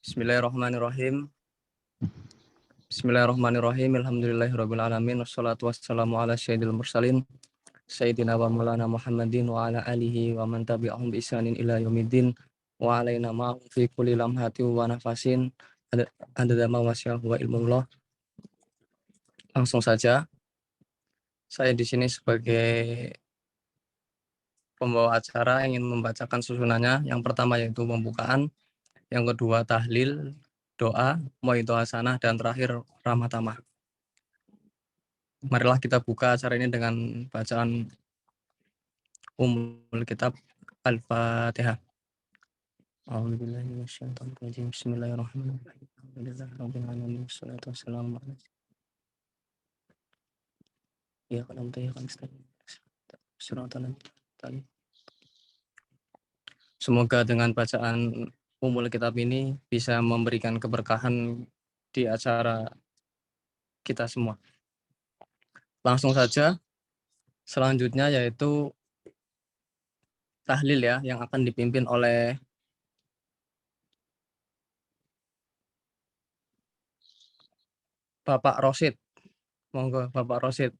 Bismillahirrahmanirrahim. Bismillahirrahmanirrahim. Alhamdulillahirabbil alamin wassalatu wassalamu ala sayyidil mursalin sayyidina wa maulana Muhammadin wa ala alihi wa man tabi'ahum bi ihsanin ila yaumiddin wa alaina ma fi kulli lamhati wa nafasin adada ma wasi'ahu wa ilmullah. Langsung saja, saya di sini sebagai pembawa acara ingin membacakan susunannya. Yang pertama yaitu pembukaan, yang kedua tahlil, doa, mau'idhah hasanah, dan terakhir rahmat tamah. Marilah kita buka acara ini dengan bacaan Ummul Kitab Al-Fatihah. A'udzubillahi minasyaitonir rajim. Bismillahirrahmanirrahim. Alhamdulillahirabbil alamin wassalatu wassalamu ala Semoga dengan bacaan Ummul Kitab ini bisa memberikan keberkahan di acara kita semua. Langsung saja, selanjutnya yaitu tahlil ya, yang akan dipimpin oleh Bapak Rosid. Monggo Bapak Rosid.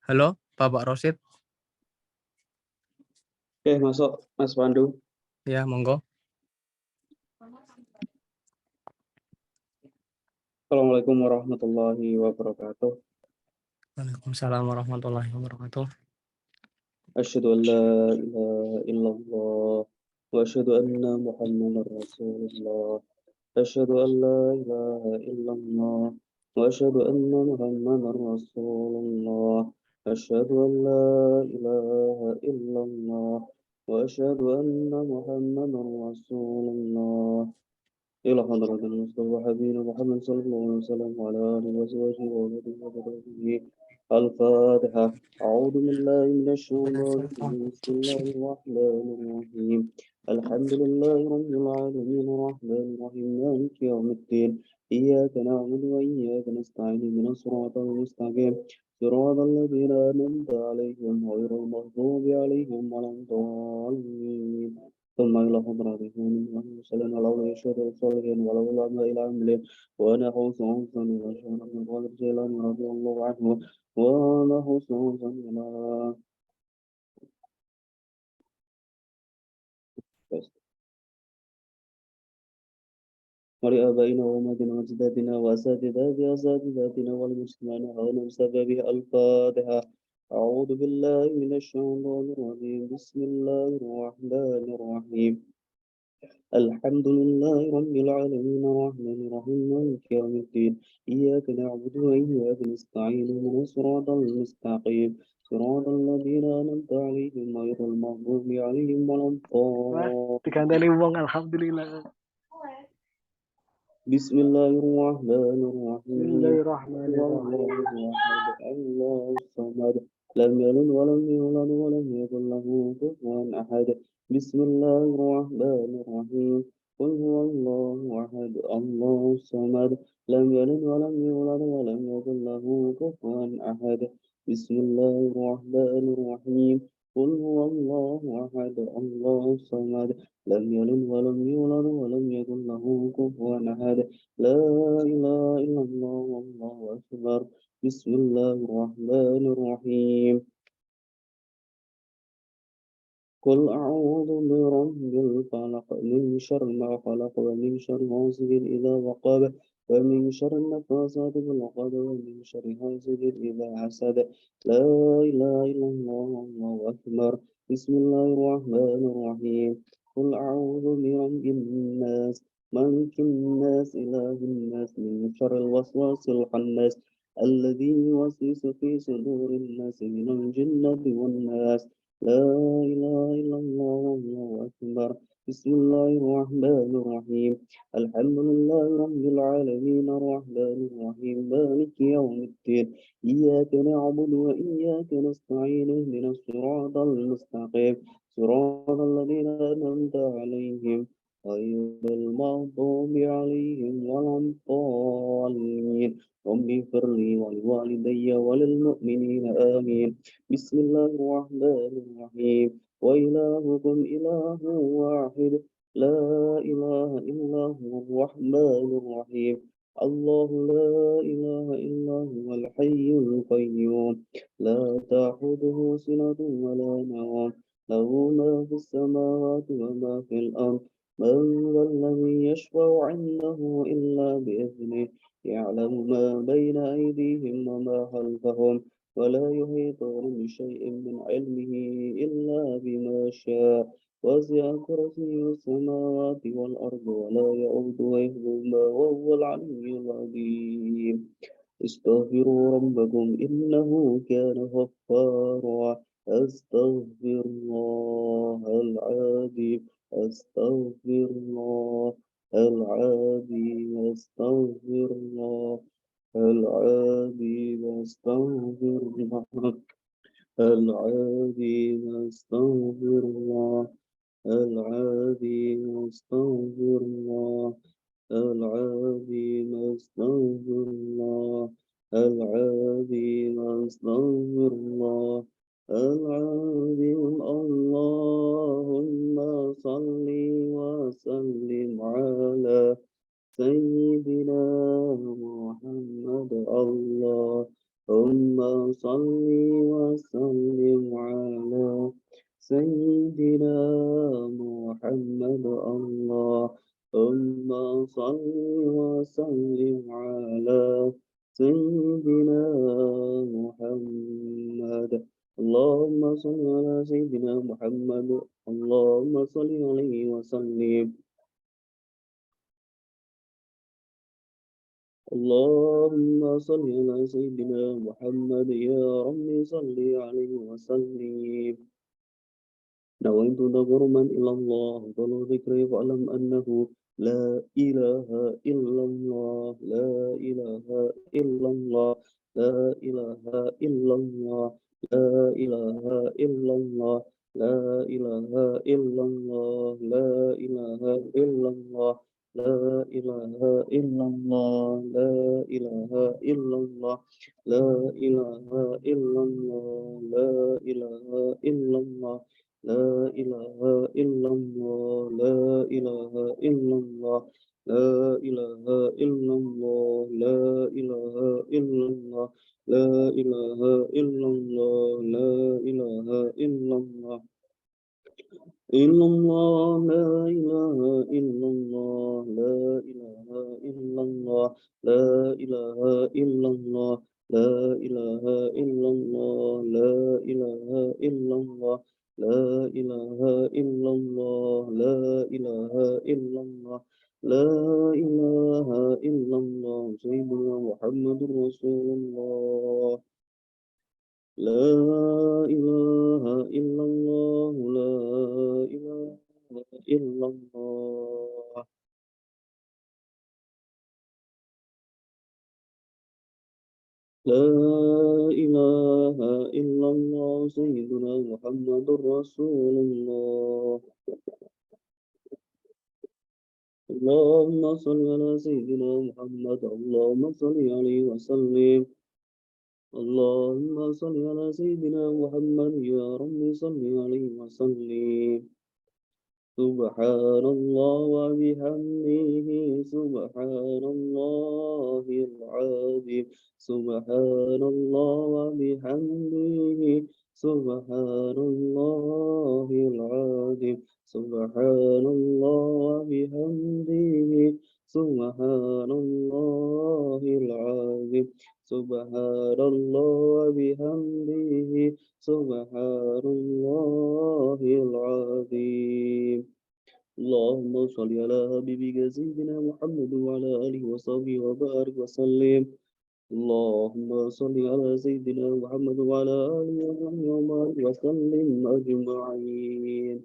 Halo, Bapak Rosid. Oke, masuk Mas Pandu. Ya, monggo. Assalamualaikum warahmatullahi wabarakatuh. Waalaikumsalam warahmatullahi wabarakatuh. Asyhadu an la ilaha illallah wa asyhadu anna Muhammadar Rasulullah. Asyhadu an la ilaha illallah wa asyhadu anna Muhammadar Rasulullah. Asyhadu an la ilaha illallah wa asyhadu anna Muhammadar Rasulullah. إلى حضرة المصطفى حبيبنا محمد صلى الله عليه وسلم وعلى آله وأزواجه وذريته الفاتحة. أعوذ بالله من الشيطان الرجيم. بسم الله الرحمن الرحيم. الحمد لله رب العالمين الرحمن الرحيم مالك يوم الدين. إياك نعبد وإياك نستعين اهدنا الصراط المستقيم صراط الذين أنعمت عليهم غير المغضوب عليهم ولا الضالين. ثم إلى حضراتهم وسلم على أشهد الصالحين ولو العلماء إلى عمله وأنا حسن إلى شهر من قادر جيلاني رضي الله عنه وأنا حسن إلى ولآبائنا وأمهاتنا وأجدادنا وأساتذتنا والمسلمين حول بسببه الفاتحة. أعوذ بالله من الشيطان الرجيم. بسم الله الرحمن الرحيم. الحمد لله رب العالمين الرحمن الرحيم مالك يوم الدين. إياك نعبد وإياك نستعين اهدنا الصراط المستقيم صراط الذين أنعمت عليهم غير المغضوب عليهم ولا الضالين. Alhamdulillah. بسم الله الرحمن الرحيم. Bismillahirrahmanirrahim. الله الصمد لم يلد ولم يولد ولم يكن له كفوا أحد. بسم الله الرحمن الرحيم. قل هو الله أحد الله الصمد لم يلد ولم يولد ولم يكن له كفوا أحد. بسم الله الرحمن الرحيم. قل هو الله أحد الله الصمد لم يلد ولم يولد ولم يكن له كفوا أحد. لا إله إلا الله والله أكبر. بسم الله الرحمن الرحيم. قل أعوذ برب الفلق من شر ما خلق ومن شر غاسق إذا وقب ومن شر النفاثات في العقد ومن شر حاسد إذا حسد. لا إله إلا الله والله أكبر. بسم الله الرحمن الرحيم. قل أعوذ برب الناس ملك الناس إله الناس من شر الوسواس الخناس الذي يوسوس في صدور الناس من الجنة والناس. لا إله إلا الله والله أكبر. بسم الله الرحمن الرحيم. الحمد لله رب العالمين الرحمن الرحيم مالك يوم الدين. إياك نعبد وإياك نستعين اهدنا الصراط المستقيم صراط الذين أنعمت عليهم غير المغضوب عليهم ولا الضالين. رب اغفر لي ولوالدي وللمؤمنين آمين. بسم الله الرحمن الرحيم. وإلهكم إله واحد لا إله إلا هو الرحمن الرحيم. الله لا إله إلا هو الحي القيوم لا تأخذه سنة ولا نوم له ما في السماوات وما في الأرض. من ذا الذي يشفع عنده إلا بإذنه يعلم ما بين أيديهم وما خلفهم ولا يحيطون بشيء من علمه إلا بما شاء. وسع كرسيه السماوات والأرض ولا يؤوده حفظهما وهو العلي العظيم. استغفروا ربكم إنه كان غفارا. أستغفر الله العظيم. أستغفر الله العظيم. أستغفر الله العظيم. أستغفر الله العظيم. أستغفر الله العظيم. أستغفر الله العظيم. أستغفر الله العظيم. أستغفر الله العظيم. اللهم صل وسلم على سيدنا محمد. اللهم صل وسلم على سيدنا محمد. اللهم صل وسلم على سيدنا محمد. اللهم صل على سيدنا محمد. اللهم صل عليه وسلم. اللهم صل على سيدنا محمد. يا رب صل عليه وسلم. نويت تقربا إلى الله طلب ذكري فاعلم أنه لا إله إلا الله. لا إله إلا الله. لا إله إلا الله. لا إله إلا الله. لا إله إلا الله. لا إله إلا الله. لا إله إلا الله. لا إله إلا الله. لا إله إلا الله. لا إله إلا الله. لا إله إلا الله. لا إله إلا الله. لا إله إلا الله. لا إله إلا الله. لا إله إلا الله. لا إله إلا الله. إلا الله. لا إله إلا الله. لا إله إلا الله. لا إله إلا الله. لا إله إلا الله. لا إله إلا الله. لا إله إلا الله. لا إله إلا الله. لا إله إلا الله. سيدنا محمد رسول الله. لا إله إلا الله. لا إله إلا الله. لا إله إلا الله. سيدنا محمد رسول الله. اللهم صل على سيدنا محمد. اللهم صل عليه وسلم. اللهم صل على سيدنا محمد. يا رب صل عليه وسلم. سبحان الله وبحمده. سبحان الله العظيم. سبحان الله وبحمده. سبحان الله العظيم. سبحان الله وبحمده. سبحان الله العظيم. سبحان الله وبحمده. سبحان الله العظيم. اللهم صل على حبيبك سيدنا محمد وعلى آله وصحبه وبارك وسلم. اللهم صل على سيدنا محمد وعلى آله وصحبه وبارك وسلم أجمعين.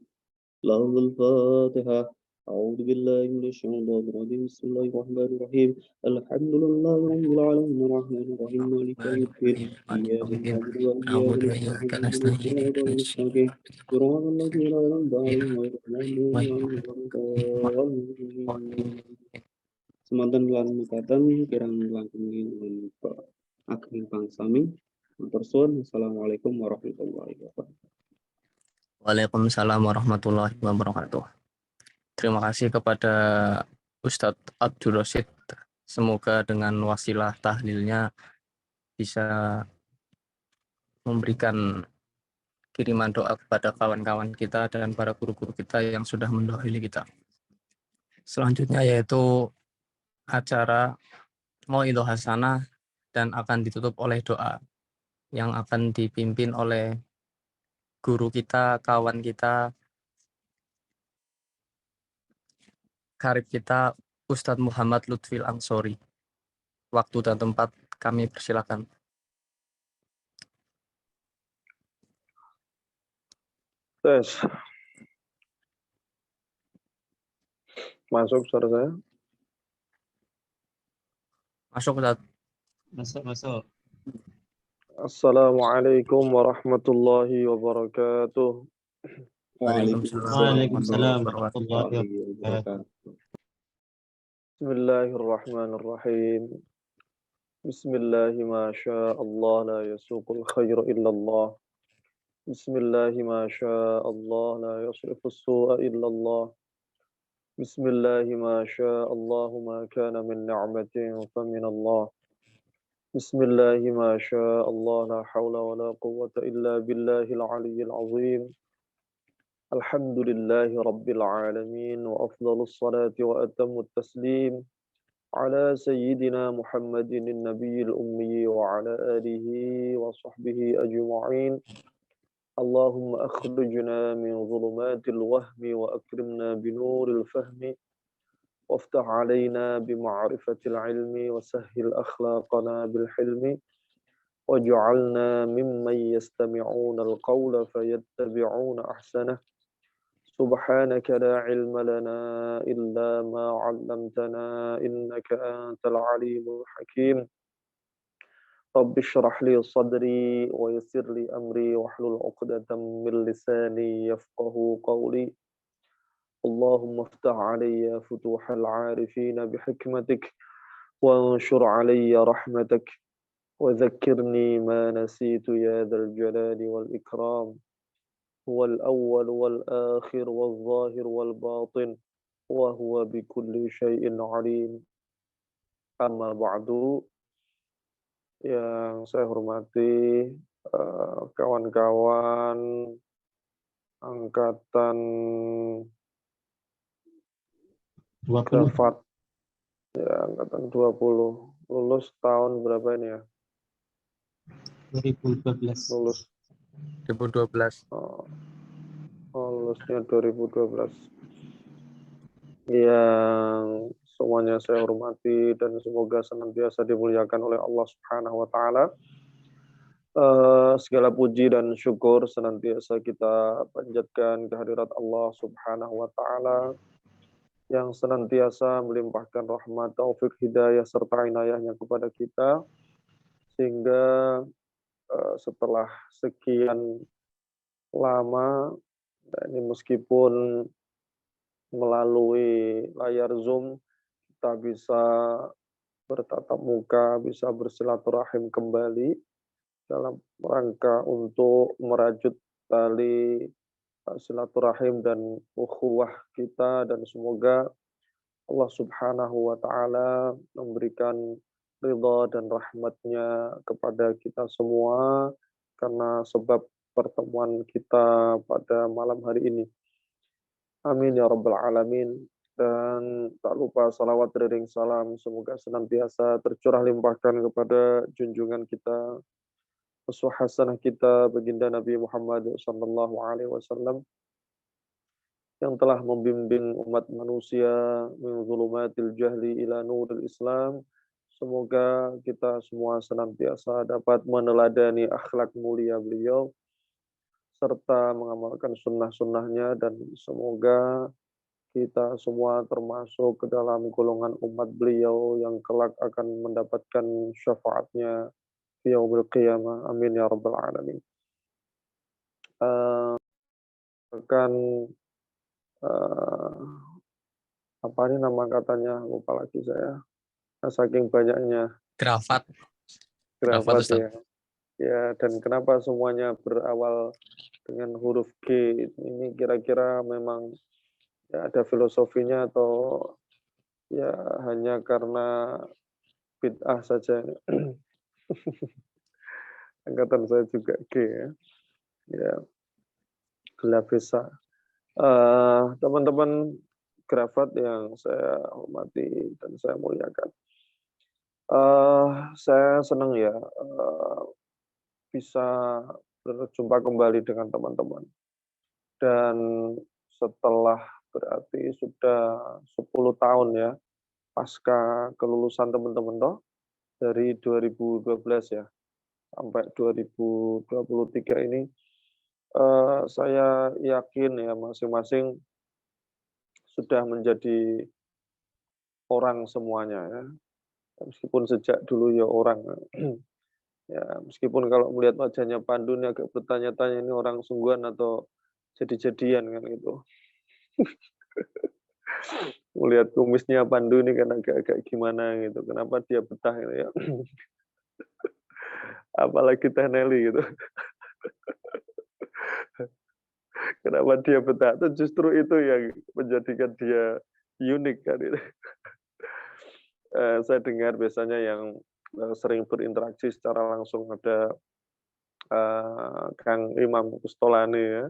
لفظ الفاتحة. أعوذ بالله من الشيطان الرجيم. بسم الله الرحمن الرحيم. الحمد لله رب العالمين الرحمن الرحيم مالك يوم الدين. إياك نعبد وإياك نعبد نستعين وإياك اهدنا نستعين الصراط اهدنا المستقيم صراط الذين أنعمت عليهم غير المغضوب الصراط عليهم ولا الضالين. Semantan kelan mukatan kirang langkung Ageng pangsami. Matur suwun. Assalamualaikum warahmatullahi wabarakatuh. Waalaikumsalam warahmatullahi wabarakatuh. Terima kasih kepada Ustadz Abdul Rosid. Semoga dengan wasilah tahlilnya bisa memberikan kiriman doa kepada kawan-kawan kita dan para guru-guru kita yang sudah mendahului kita. Selanjutnya yaitu acara Mauidhah Hasanah dan akan ditutup oleh doa yang akan dipimpin oleh guru kita, kawan kita, karib kita, Ustadz Muhammad Lutfil Ansori. Waktu dan tempat kami persilakan. Tes. Masuk suara saya? Masuk Ustadz. Masuk. Assalamualaikum warahmatullahi wabarakatuh. Waalaikumsalam warahmatullahi wabarakatuh. Bismillahirrahmanirrahim. Bismillahi ma sya Allah la yasuqul khairu illallah. Bismillahi ma sya Allah la yasrifus su'a illallah. Bismillahi ma sya Allah ma kana min ni'matin fa min Allah. Bismillahi ma sya Allah la hawla wa la quwwata illa billahil aliyyil azim. Alhamdulillahi rabbil alamin wa afdalus salati wa atammut taslim ala sayyidina Muhammadin nabiyil ummi wa ala alihi wa sahbihi ajma'in. Allahumma akhrijna min dhulumatil wahmi wa akrimna binuril fahmi وافتح علينا بمعرفة العلم وسهل أخلاقنا بالحلم واجعلنا ممن يستمعون القول فيتبعون أحسنه سبحانك لا علم لنا إلا ما علمتنا إنك أنت العليم الحكيم رب اشرح لي صدري ويسر لي أمري واحلل عقدة من لساني يفقه قولي اللهم افتح علي فتوح العارفين بحكمتك وانشر علي رحمتك وذكرني ما نسيت يا ذا الجلال والإكرام هو الأول والآخر والظاهر والباطن وهو بكل شيء عليم أما بعد. Yang saya hormati kawan-kawan angkatan 20. Gafat ya, angkatan 20 lulus tahun berapa ini ya? 2012. Lulus 2012. lulusnya 2012. Yang semuanya saya hormati dan semoga senantiasa dimuliakan oleh Allah Subhanahu wa taala. Segala puji dan syukur senantiasa kita panjatkan kehadirat Allah Subhanahu wa taala yang senantiasa melimpahkan rahmat, taufik, hidayah serta inayahnya kepada kita sehingga setelah sekian lama ini meskipun melalui layar Zoom kita bisa bertatap muka, bisa bersilaturahim kembali dalam rangka untuk merajut tali silaturahim dan ukhuwah kita, dan semoga Allah Subhanahu wa taala memberikan ridha dan rahmatnya kepada kita semua karena sebab pertemuan kita pada malam hari ini. Amin ya rabbal alamin. Dan tak lupa salawat dan salam semoga senantiasa tercurah limpahkan kepada junjungan kita, uswah hasanah kita, baginda Nabi Muhammad sallallahu alaihi wasallam yang telah membimbing umat manusia min zulumatil jahli ila nuril Islam. Semoga kita semua senantiasa dapat meneladani akhlak mulia beliau serta mengamalkan sunnah-sunnahnya, dan semoga kita semua termasuk ke dalam golongan umat beliau yang kelak akan mendapatkan syafaatnya fi yaumil qiyamah. Amin ya rabbal alamin. Akan apa ini nama katanya, lupa lagi saya. Saking banyaknya. Grafat. Apa tuh, Grafat Ustaz? ya. Ya, dan kenapa semuanya berawal dengan huruf G? Ini kira-kira memang ya ada filosofinya atau ya hanya karena bid'ah saja? Angkatan saya juga G ya. Ya, Gelavesa. Teman-teman Grafat yang saya hormati dan saya muliakan. Saya senang ya bisa berjumpa kembali dengan teman-teman. Dan setelah berarti sudah 10 tahun ya pasca kelulusan teman-teman toh dari 2012 ya sampai 2023 ini saya yakin ya masing-masing sudah menjadi orang semuanya ya. Meskipun sejak dulu ya orang ya meskipun kalau melihat wajahnya Pandu ini agak bertanya-tanya ini orang sungguhan atau jadi-jadian kan gitu. Melihat kumisnya Pandu ini kan agak-agak gimana gitu. Kenapa dia betah gitu ya. Apalagi Teh Nelly gitu. Kenapa dia betah? Itu justru itu yang menjadikan dia unik kan itu. Saya dengar biasanya yang sering berinteraksi secara langsung ada Kang Imam Kustolani ya.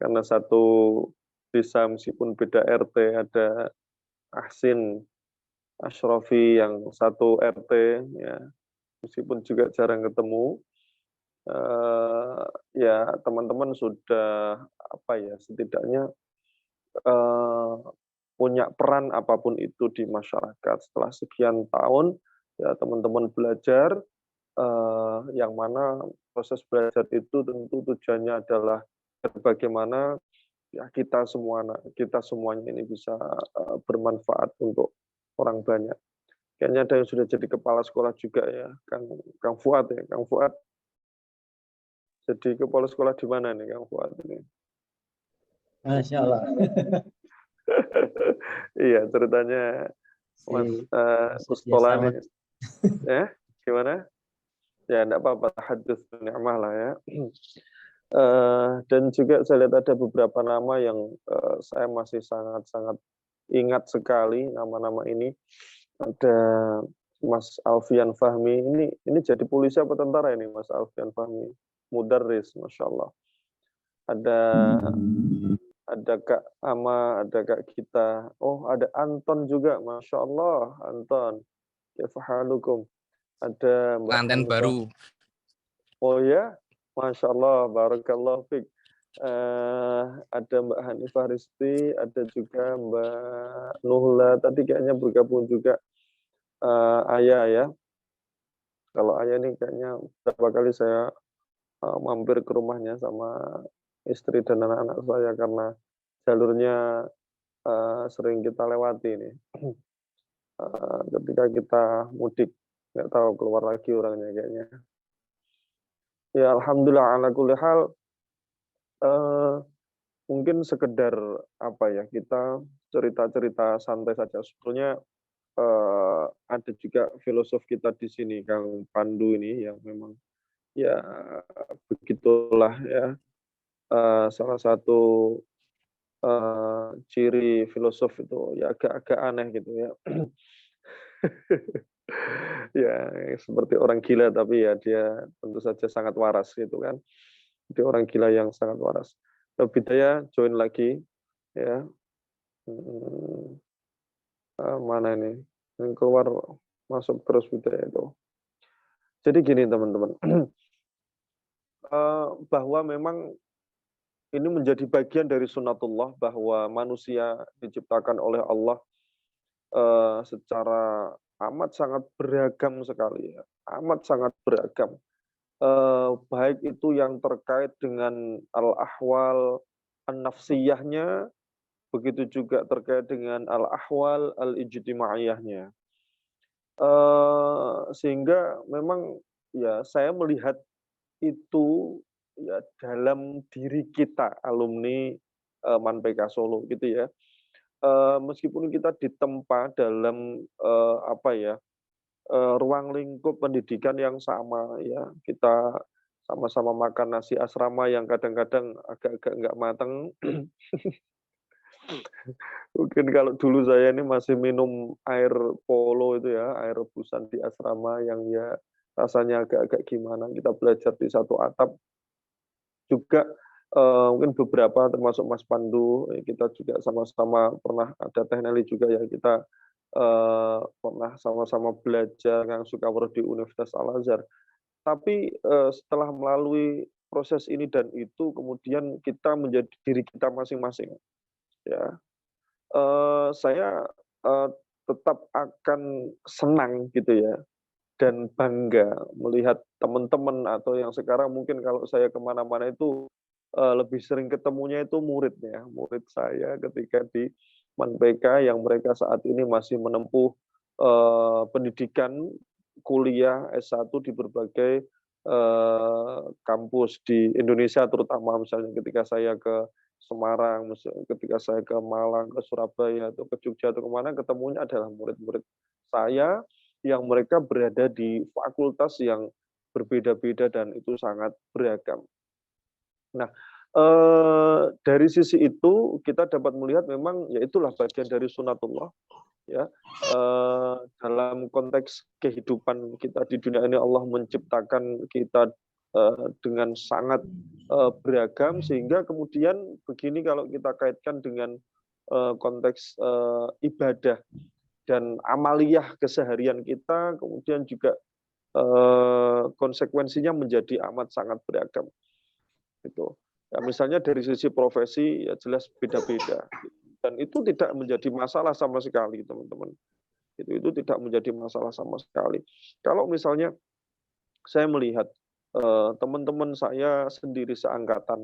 Karena satu desa meskipun beda RT ada Ahsin Ashrafi yang satu RT ya. Meskipun juga jarang ketemu. Ya teman-teman sudah apa ya setidaknya punya peran apapun itu di masyarakat. Setelah sekian tahun ya teman-teman belajar yang mana proses belajar itu tentu tujuannya adalah bagaimana ya kita semuanya ini bisa bermanfaat untuk orang banyak. Kayaknya ada yang sudah jadi kepala sekolah juga ya, Kang Fuad ya, Kang Fuad. Jadi kepala sekolah di mana nih Kang Fuad ini? Masya Allah. Iya, ceritanya Mas Setia Mustola selamat. nih. Ya, gimana? Ya, enggak apa-apa, hadits ni'mah lah ya. Dan juga saya lihat ada beberapa nama yang saya masih sangat-sangat ingat sekali nama-nama ini. Ada Mas Alfian Fahmi, ini jadi polisi apa tentara ini Mas Alfian Fahmi? Mudarris, Masya Allah. Ada Kak Ama, ada Kak Gita. Oh, ada Anton juga, Masya Allah, Anton. Kaifahalukum? Ada Mbak Pengantin Hanifah. baru. Oh ya, Masya Allah, Barakallah Fik. Ada Mbak Hanifah Rizki, ada juga Mbak Nuhla, tadi kayaknya bergabung juga Ayah ya. Kalau Ayah ini kayaknya beberapa kali saya mampir ke rumahnya sama istri dan anak-anak saya karena jalurnya sering kita lewati nih. Ketika kita mudik, nggak tahu keluar lagi orangnya kayaknya. Ya Alhamdulillah ala kulli hal, mungkin sekedar apa ya, kita cerita-cerita santai saja. Sebetulnya ada juga filosof kita di sini, Kang Pandu ini yang memang ya begitulah ya. Salah satu ciri filosof itu ya agak-agak aneh gitu ya. Ya seperti orang gila tapi ya dia tentu saja sangat waras gitu kan. Jadi orang gila yang sangat waras. Bidaya join lagi ya. Mana ini? Yang keluar masuk terus Bidaya itu. Jadi gini teman-teman, bahwa memang ini menjadi bagian dari sunatullah bahwa manusia diciptakan oleh Allah secara amat sangat beragam sekali ya, amat sangat beragam. Baik itu yang terkait dengan al-ahwal an-nafsiyahnya, begitu juga terkait dengan al-ahwal al-ijtimaiyahnya. Sehingga memang ya saya melihat itu ya dalam diri kita alumni MANPK Solo gitu ya. Meskipun kita ditempa dalam apa ya ruang lingkup pendidikan yang sama ya. Kita sama-sama makan nasi asrama yang kadang-kadang agak-agak nggak mateng. Mungkin kalau dulu saya ini masih minum air polo itu ya, air rebusan di asrama yang ya rasanya agak-agak gimana. Kita belajar di satu atap juga, mungkin beberapa termasuk Mas Pandu, kita juga sama-sama pernah ada teknali juga ya, kita pernah sama-sama belajar yang suka di Universitas Al-Azhar. Tapi, setelah melalui proses ini dan itu, kemudian kita menjadi diri kita masing-masing, ya. Saya, eee, tetap akan senang gitu ya, dan bangga melihat teman-teman atau yang sekarang mungkin kalau saya ke mana-mana itu, lebih sering ketemunya itu muridnya, murid saya ketika di MAN-PK yang mereka saat ini masih menempuh, pendidikan kuliah S1 di berbagai, kampus di Indonesia terutama misalnya ketika saya ke Semarang, ketika saya ke Malang, ke Surabaya, atau ke Jogja, atau kemana ketemunya adalah murid-murid saya yang mereka berada di fakultas yang berbeda-beda dan itu sangat beragam. Nah, dari sisi itu kita dapat melihat memang ya itulah bagian dari sunatullah ya, dalam konteks kehidupan kita di dunia ini Allah menciptakan kita, dengan sangat, beragam sehingga kemudian begini kalau kita kaitkan dengan, konteks, ibadah dan amaliyah keseharian kita kemudian juga, konsekuensinya menjadi amat sangat beragam, gitu. Ya misalnya dari sisi profesi ya jelas beda-beda, dan itu tidak menjadi masalah sama sekali teman-teman. Itu tidak menjadi masalah sama sekali. Kalau misalnya saya melihat, teman-teman saya sendiri seangkatan,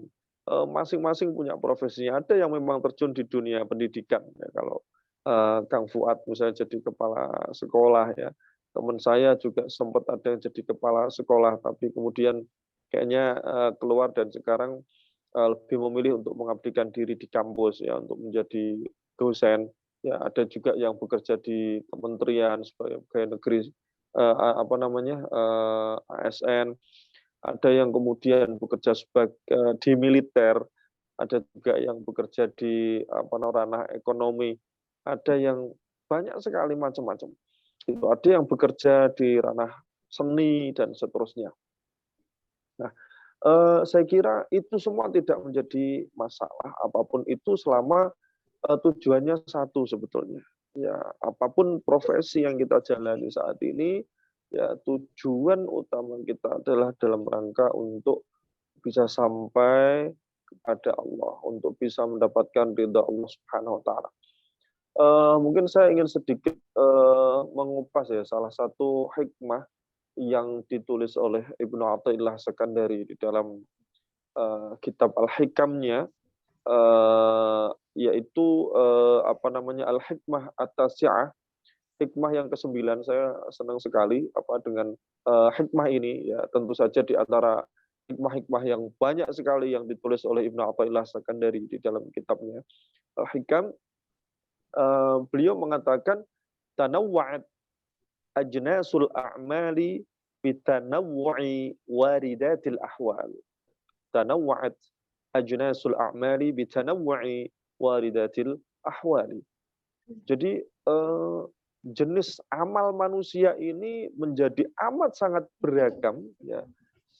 masing-masing punya profesinya. Ada yang memang terjun di dunia pendidikan ya kalau, Kang Fuad misalnya jadi kepala sekolah ya. Teman saya juga sempat ada yang jadi kepala sekolah, tapi kemudian kayaknya, keluar dan sekarang, lebih memilih untuk mengabdikan diri di kampus ya, untuk menjadi dosen. Ya ada juga yang bekerja di kementerian sebagai pegawai negeri, apa namanya, ASN, ada yang kemudian bekerja di militer, ada juga yang bekerja di apa ranah ekonomi, ada yang banyak sekali macam-macam. Itu ada yang bekerja di ranah seni dan seterusnya. Nah, saya kira itu semua tidak menjadi masalah apapun itu selama, tujuannya satu sebetulnya. Ya, apapun profesi yang kita jalani saat ini, ya tujuan utama kita adalah dalam rangka untuk bisa sampai kepada Allah, untuk bisa mendapatkan ridha Allah Subhanahu wa taala. Mungkin saya ingin sedikit, mengupas ya salah satu hikmah yang ditulis oleh Ibnu Athaillah Sekandari di dalam, kitab Al-Hikamnya, yaitu, apa namanya, Al-Hikmah At-Tasi'ah, hikmah yang ke-9. Saya senang sekali dengan, hikmah ini ya, tentu saja di antara hikmah-hikmah yang banyak sekali yang ditulis oleh Ibnu Athaillah Sekandari di dalam kitabnya Al-Hikam, beliau mengatakan, "Tanawwa'at ajnasul a'mali bitanawwu'i waridatil ahwal." Tanawwa'at ajnasul a'mali bitanawwu'i waridatil ahwali. Jadi, jenis amal manusia ini menjadi amat sangat beragam ya,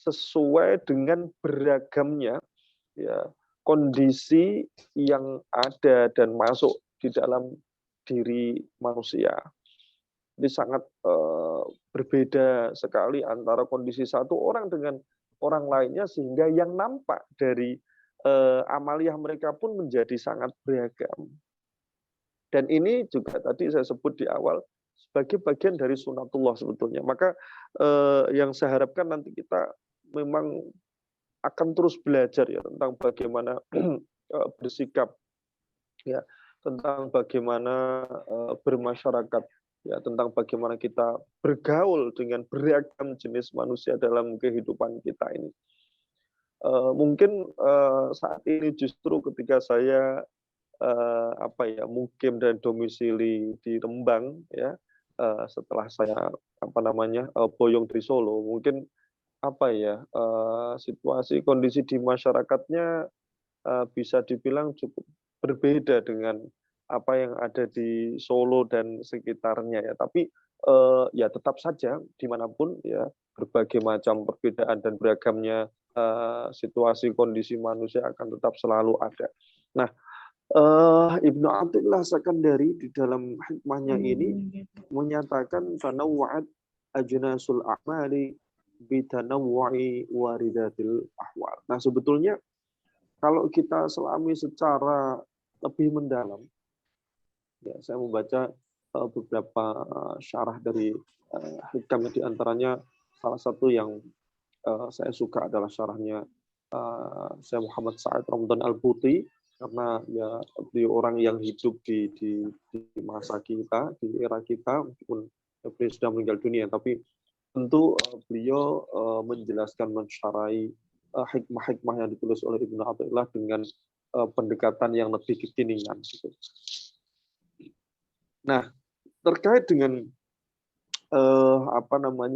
sesuai dengan beragamnya ya kondisi yang ada dan masuk di dalam diri manusia. Jadi sangat, berbeda sekali antara kondisi satu orang dengan orang lainnya sehingga yang nampak dari, amaliyah mereka pun menjadi sangat beragam. Dan ini juga tadi saya sebut di awal sebagai bagian dari sunatullah sebetulnya. Maka, yang saya harapkan nanti kita memang akan terus belajar ya tentang bagaimana, bersikap ya, tentang bagaimana, bermasyarakat, ya tentang bagaimana kita bergaul dengan beragam jenis manusia dalam kehidupan kita ini. Mungkin, saat ini justru ketika saya, mukim dan domisili di Rembang ya, setelah saya boyong di Solo, mungkin situasi kondisi di masyarakatnya bisa dibilang cukup berbeda dengan apa yang ada di Solo dan sekitarnya ya. Tapi ya tetap saja dimanapun ya berbagai macam perbedaan dan beragamnya situasi kondisi manusia akan tetap selalu ada. Nah, Ibnu Athaillah Sakandari di dalam hikmahnya ini menyatakan tanawwa'at ajnasul a'mali bitanawwu'i waridatil ahwal. Nah, sebetulnya kalau kita selami secara lebih mendalam, ya saya membaca beberapa syarah dari hikam, di antaranya salah satu yang saya suka adalah syarahnya Syekh Muhammad Sa'id Ramadan Al-Buti, karena ya beliau orang yang hidup di masa kita, di era kita, meskipun beliau sudah meninggal dunia, tapi tentu beliau menjelaskan, mensyarai hikmah-hikmah yang ditulis oleh Ibnu Athaillah dengan pendekatan yang lebih kekinian. Gitu. Nah, terkait dengan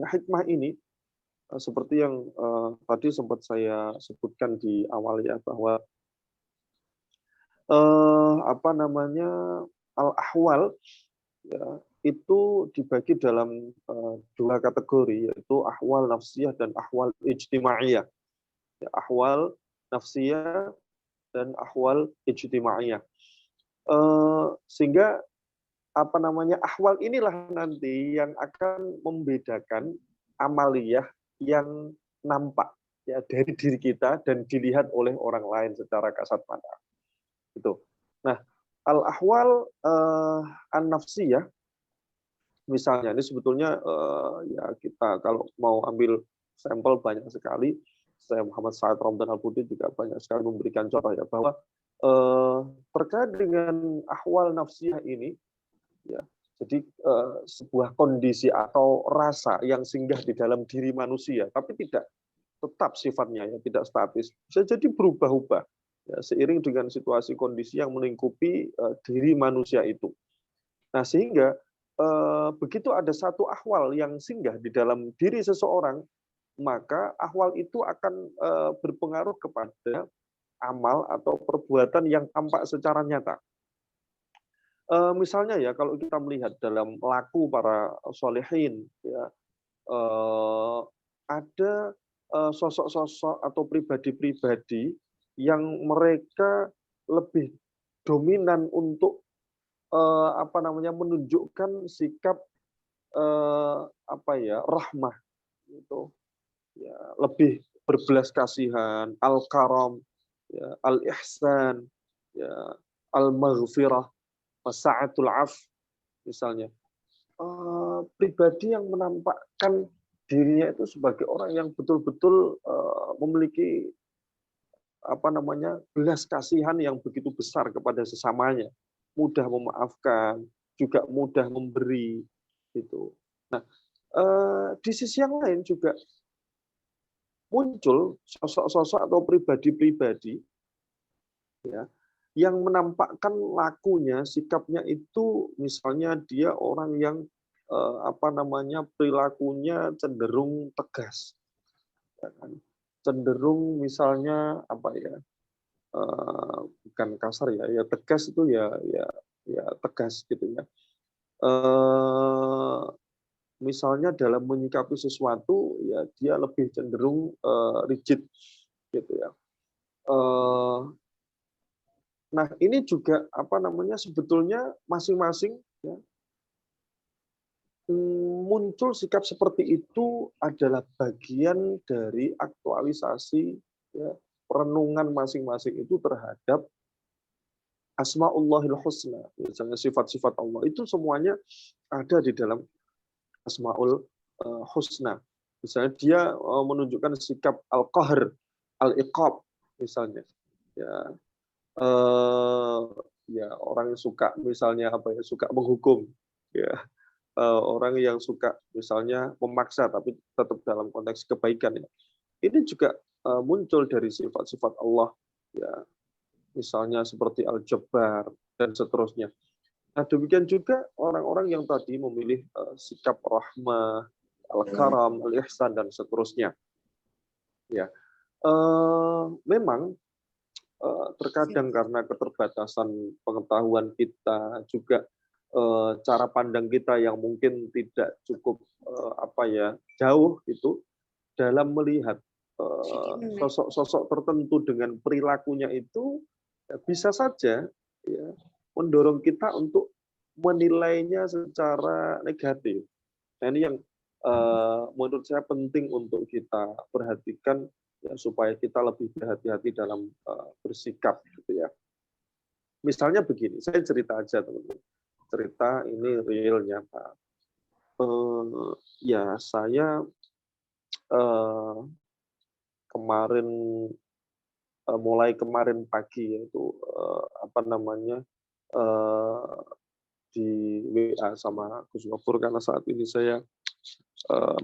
hikmah ini, seperti yang tadi sempat saya sebutkan di awal ya, bahwa al-ahwal ya, itu dibagi dalam dua kategori, yaitu ahwal nafsiyah dan ahwal ijtimaiyah. Ya, ahwal nafsiyah dan ahwal ijtimaiyah. Sehingga ahwal inilah nanti yang akan membedakan amaliyah yang nampak ya dari diri kita dan dilihat oleh orang lain secara kasat mata. Itu. Nah, al-ahwal an-nafsiyah, misalnya ini sebetulnya ya kita kalau mau ambil sampel banyak sekali. Saya Muhammad Sa'id Ramadan Al-Buti juga banyak sekali memberikan contoh ya, bahwa terkait dengan ahwal nafsiyah ini ya, jadi sebuah kondisi atau rasa yang singgah di dalam diri manusia, tapi tidak tetap sifatnya ya, tidak statis, bisa jadi berubah-ubah ya, seiring dengan situasi kondisi yang melingkupi diri manusia itu. Nah, sehingga begitu ada satu ahwal yang singgah di dalam diri seseorang, maka ahwal itu akan berpengaruh kepada amal atau perbuatan yang tampak secara nyata. Misalnya ya, kalau kita melihat dalam laku para solehin, ya, ada sosok-sosok atau pribadi-pribadi yang mereka lebih dominan untuk menunjukkan sikap rahmah, gitu ya, lebih berbelas kasihan, al-karam ya, al-ihsan ya, al-maghfirah, sa'atul af, misalnya pribadi yang menampakkan dirinya itu sebagai orang yang betul-betul memiliki belas kasihan yang begitu besar kepada sesamanya, mudah memaafkan, juga mudah memberi, gitu. Nah, di sisi yang lain juga muncul sosok-sosok atau pribadi-pribadi ya, yang menampakkan lakunya, sikapnya itu, misalnya dia orang yang perilakunya cenderung tegas, ya kan? Cenderung misalnya bukan kasar ya, tegas itu ya tegas gitu ya. Misalnya dalam menyikapi sesuatu ya dia lebih cenderung rigid gitu ya. Nah, ini juga sebetulnya masing-masing ya, muncul sikap seperti itu adalah bagian dari aktualisasi ya, perenungan masing-masing itu terhadap Asmaullahil Husna, misalnya sifat-sifat Allah itu semuanya ada di dalam Asmaul Husna. Misalnya dia menunjukkan sikap al-qahr, al-iqab misalnya. Ya, ya orang yang suka misalnya suka menghukum, ya. Orang yang suka misalnya memaksa tapi tetap dalam konteks kebaikan ya. Ini juga muncul dari sifat-sifat Allah ya. Misalnya seperti Al-Jabbar dan seterusnya. Nah, demikian juga orang-orang yang tadi memilih sikap rahmah, al-karam, al-ihsan, dan seterusnya. Ya, memang terkadang karena keterbatasan pengetahuan kita juga cara pandang kita yang mungkin tidak cukup jauh itu dalam melihat sosok-sosok tertentu dengan perilakunya itu bisa saja ya, mendorong kita untuk menilainya secara negatif. Nah, ini yang menurut saya penting untuk kita perhatikan ya, supaya kita lebih berhati-hati dalam bersikap gitu ya. Misalnya begini, saya cerita aja teman-teman. Cerita ini real nyata. Ya saya kemarin mulai kemarin pagi yaitu di WA sama Gus Gofur karena saat ini saya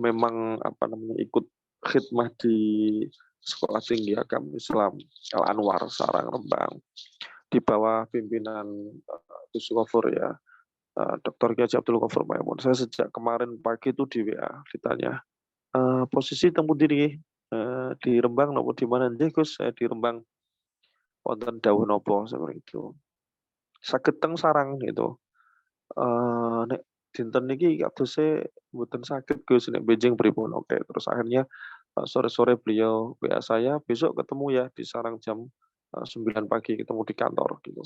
memang ikut khidmah di Sekolah Tinggi Agama Islam Al Anwar Sarang Rembang di bawah pimpinan Gus Gofur ya, Dr. Kiai Abdul Gofur Maimun. Saya sejak kemarin pagi itu di WA ditanya posisi tempuh diri di Rembang nopo di mana nih Gus? Saya di Rembang wonten dawuh nopo seperti itu. Saged teng sarang gitu. Nek dinten niki katuse mboten saged Gus nek benjing pripun. Oke, terus akhirnya sore-sore beliau WA saya, besok ketemu ya di sarang jam 9 pagi ketemu di kantor gitu.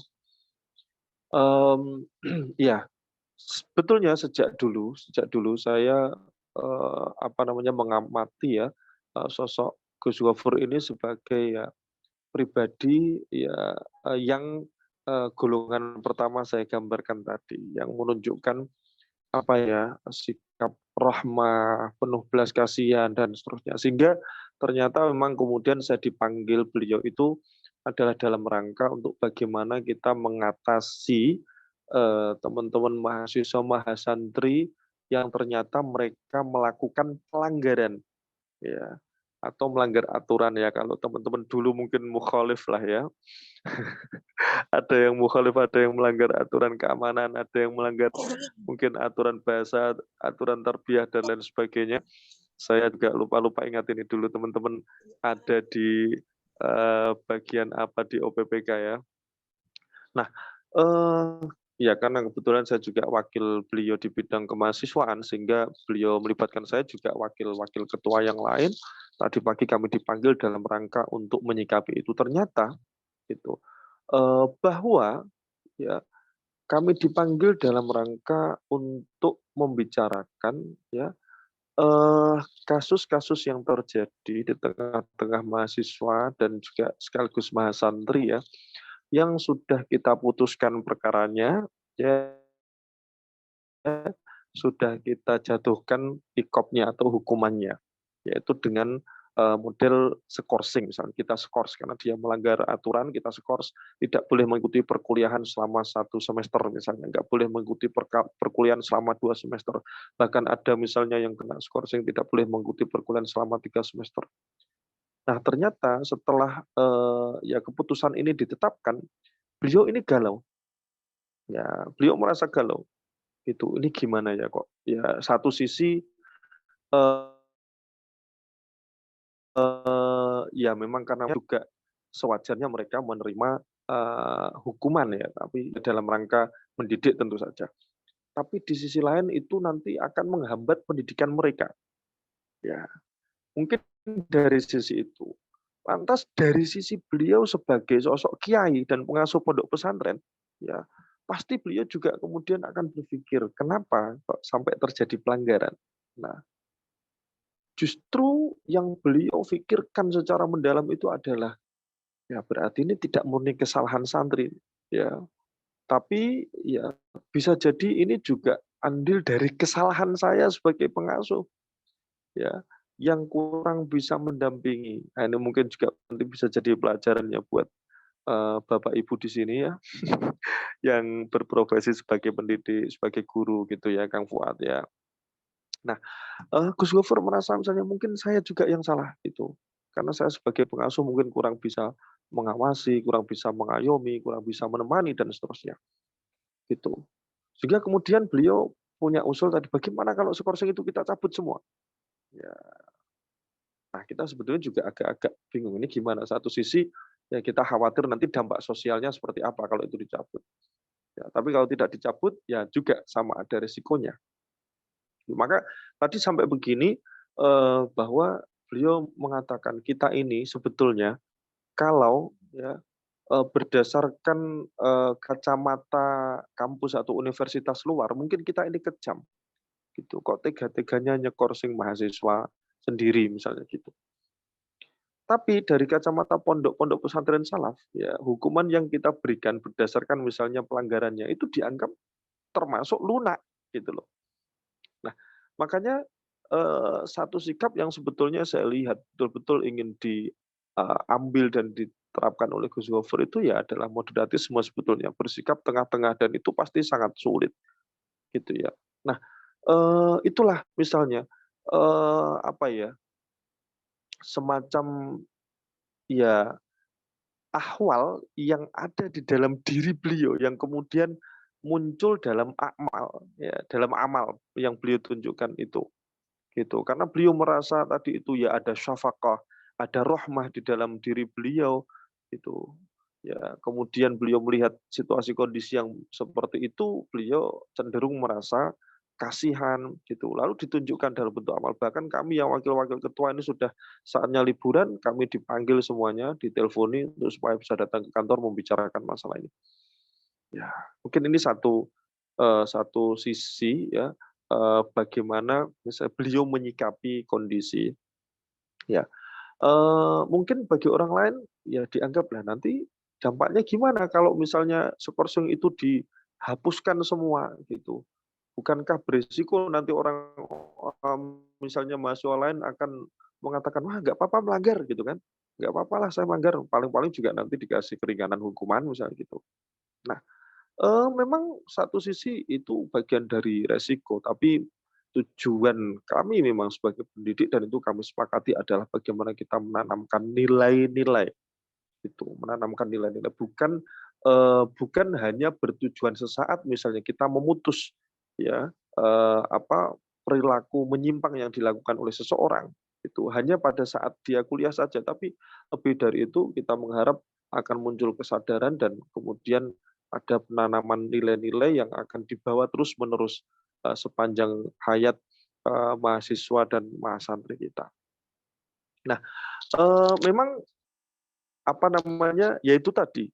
Iya, sebetulnya sejak dulu saya mengamati ya sosok Gus Gofur ini sebagai ya pribadi ya yang golongan pertama saya gambarkan tadi yang menunjukkan sikap rahmah, penuh belas kasihan dan seterusnya. Sehingga ternyata memang kemudian saya dipanggil beliau itu adalah dalam rangka untuk bagaimana kita mengatasi teman-teman mahasiswa mahasantri yang ternyata mereka melakukan pelanggaran ya atau melanggar aturan ya kalau teman-teman dulu mungkin mukhalif lah ya. Ada yang mukhalif, ada yang melanggar aturan keamanan, ada yang melanggar mungkin aturan bahasa, aturan tarbiyah dan lain sebagainya. Saya juga lupa ingat ini dulu teman-teman ada di bagian apa di OPPK ya. Nah, ya karena kebetulan saya juga wakil beliau di bidang kemahasiswaan sehingga beliau melibatkan saya juga wakil-wakil ketua yang lain. Tadi pagi kami dipanggil dalam rangka untuk menyikapi itu. Ternyata itu bahwa ya kami dipanggil dalam rangka untuk membicarakan ya kasus-kasus yang terjadi di tengah-tengah mahasiswa dan juga sekaligus mahasantri ya yang sudah kita putuskan perkaranya ya sudah kita jatuhkan ikopnya atau hukumannya yaitu dengan model skorsing misalnya kita skors karena dia melanggar aturan kita skors tidak boleh mengikuti perkuliahan selama 1 semester misalnya nggak boleh mengikuti perkuliahan selama 2 semester bahkan ada misalnya yang kena skorsing tidak boleh mengikuti perkuliahan selama 3 semester. Nah ternyata setelah ya keputusan ini ditetapkan beliau ini galau ya beliau merasa galau gitu ini gimana ya kok ya satu sisi ya memang karena juga sewajarnya mereka menerima hukuman ya, tapi dalam rangka mendidik tentu saja. Tapi di sisi lain itu nanti akan menghambat pendidikan mereka. Ya, mungkin dari sisi itu. Lantas dari sisi beliau sebagai sosok kiai dan pengasuh pondok pesantren, ya pasti beliau juga kemudian akan berpikir kenapa kok sampai terjadi pelanggaran. Nah, justru yang beliau pikirkan secara mendalam itu adalah, ya berarti ini tidak murni kesalahan santri, ya. Tapi ya bisa jadi ini juga andil dari kesalahan saya sebagai pengasuh, ya, yang kurang bisa mendampingi. Nah, ini mungkin juga nanti bisa jadi pelajaran ya buat Bapak Ibu di sini ya, yang berprofesi sebagai pendidik, sebagai guru gitu ya, Kang Fuad ya. Nah, Gus Gofur merasa misalnya mungkin saya juga yang salah itu. Karena saya sebagai pengasuh mungkin kurang bisa mengawasi, kurang bisa mengayomi, kurang bisa menemani dan seterusnya. Gitu. Sehingga kemudian beliau punya usul tadi, bagaimana kalau skorsing itu kita cabut semua? Ya, nah kita sebetulnya juga agak-agak bingung ini gimana. Satu sisi ya kita khawatir nanti dampak sosialnya seperti apa kalau itu dicabut. Ya, tapi kalau tidak dicabut ya juga sama ada resikonya. Maka tadi sampai begini bahwa beliau mengatakan kita ini sebetulnya kalau ya berdasarkan kacamata kampus atau universitas luar mungkin kita ini kejam gitu. Kok tega-teganya nyekorsing mahasiswa sendiri misalnya gitu. Tapi dari kacamata pondok-pondok pesantren salaf, ya hukuman yang kita berikan berdasarkan misalnya pelanggarannya itu dianggap termasuk lunak gitu loh. Nah, makanya satu sikap yang sebetulnya saya lihat betul-betul ingin diambil dan diterapkan oleh Gus Gofur itu ya adalah moderatisme sebetulnya, bersikap tengah-tengah dan itu pasti sangat sulit gitu ya. Nah, itulah misalnya apa ya, semacam ya ahwal yang ada di dalam diri beliau yang kemudian muncul dalam amal ya, dalam amal yang beliau tunjukkan itu, gitu. Karena beliau merasa tadi itu ya ada syafaqah, ada rahmah di dalam diri beliau, itu. Ya, kemudian beliau melihat situasi kondisi yang seperti itu, beliau cenderung merasa kasihan gitu. Lalu ditunjukkan dalam bentuk amal. Bahkan kami yang wakil-wakil ketua ini sudah saatnya liburan, kami dipanggil semuanya, diteleponi untuk supaya bisa datang ke kantor membicarakan masalah ini. Ya, mungkin ini satu sisi ya bagaimana misalnya beliau menyikapi kondisi. Ya, mungkin bagi orang lain ya dianggaplah nanti dampaknya gimana kalau misalnya skorsing itu dihapuskan semua gitu. Bukankah berisiko nanti orang misalnya mahasiswa lain akan mengatakan, "Wah, nggak apa-apa melanggar," gitu kan. "Nggak apa-apalah saya melanggar, paling-paling juga nanti dikasih keringanan hukuman," misalnya gitu. Nah, memang satu sisi itu bagian dari resiko, tapi tujuan kami memang sebagai pendidik dan itu kami sepakati adalah bagaimana kita menanamkan nilai-nilai, itu menanamkan nilai-nilai, bukan hanya bertujuan sesaat misalnya kita memutus ya, perilaku menyimpang yang dilakukan oleh seseorang, itu hanya pada saat dia kuliah saja, tapi lebih dari itu kita mengharap akan muncul kesadaran dan kemudian ada penanaman nilai-nilai yang akan dibawa terus-menerus, sepanjang hayat, mahasiswa dan mahasantri kita. Nah, memang apa namanya, yaitu tadi,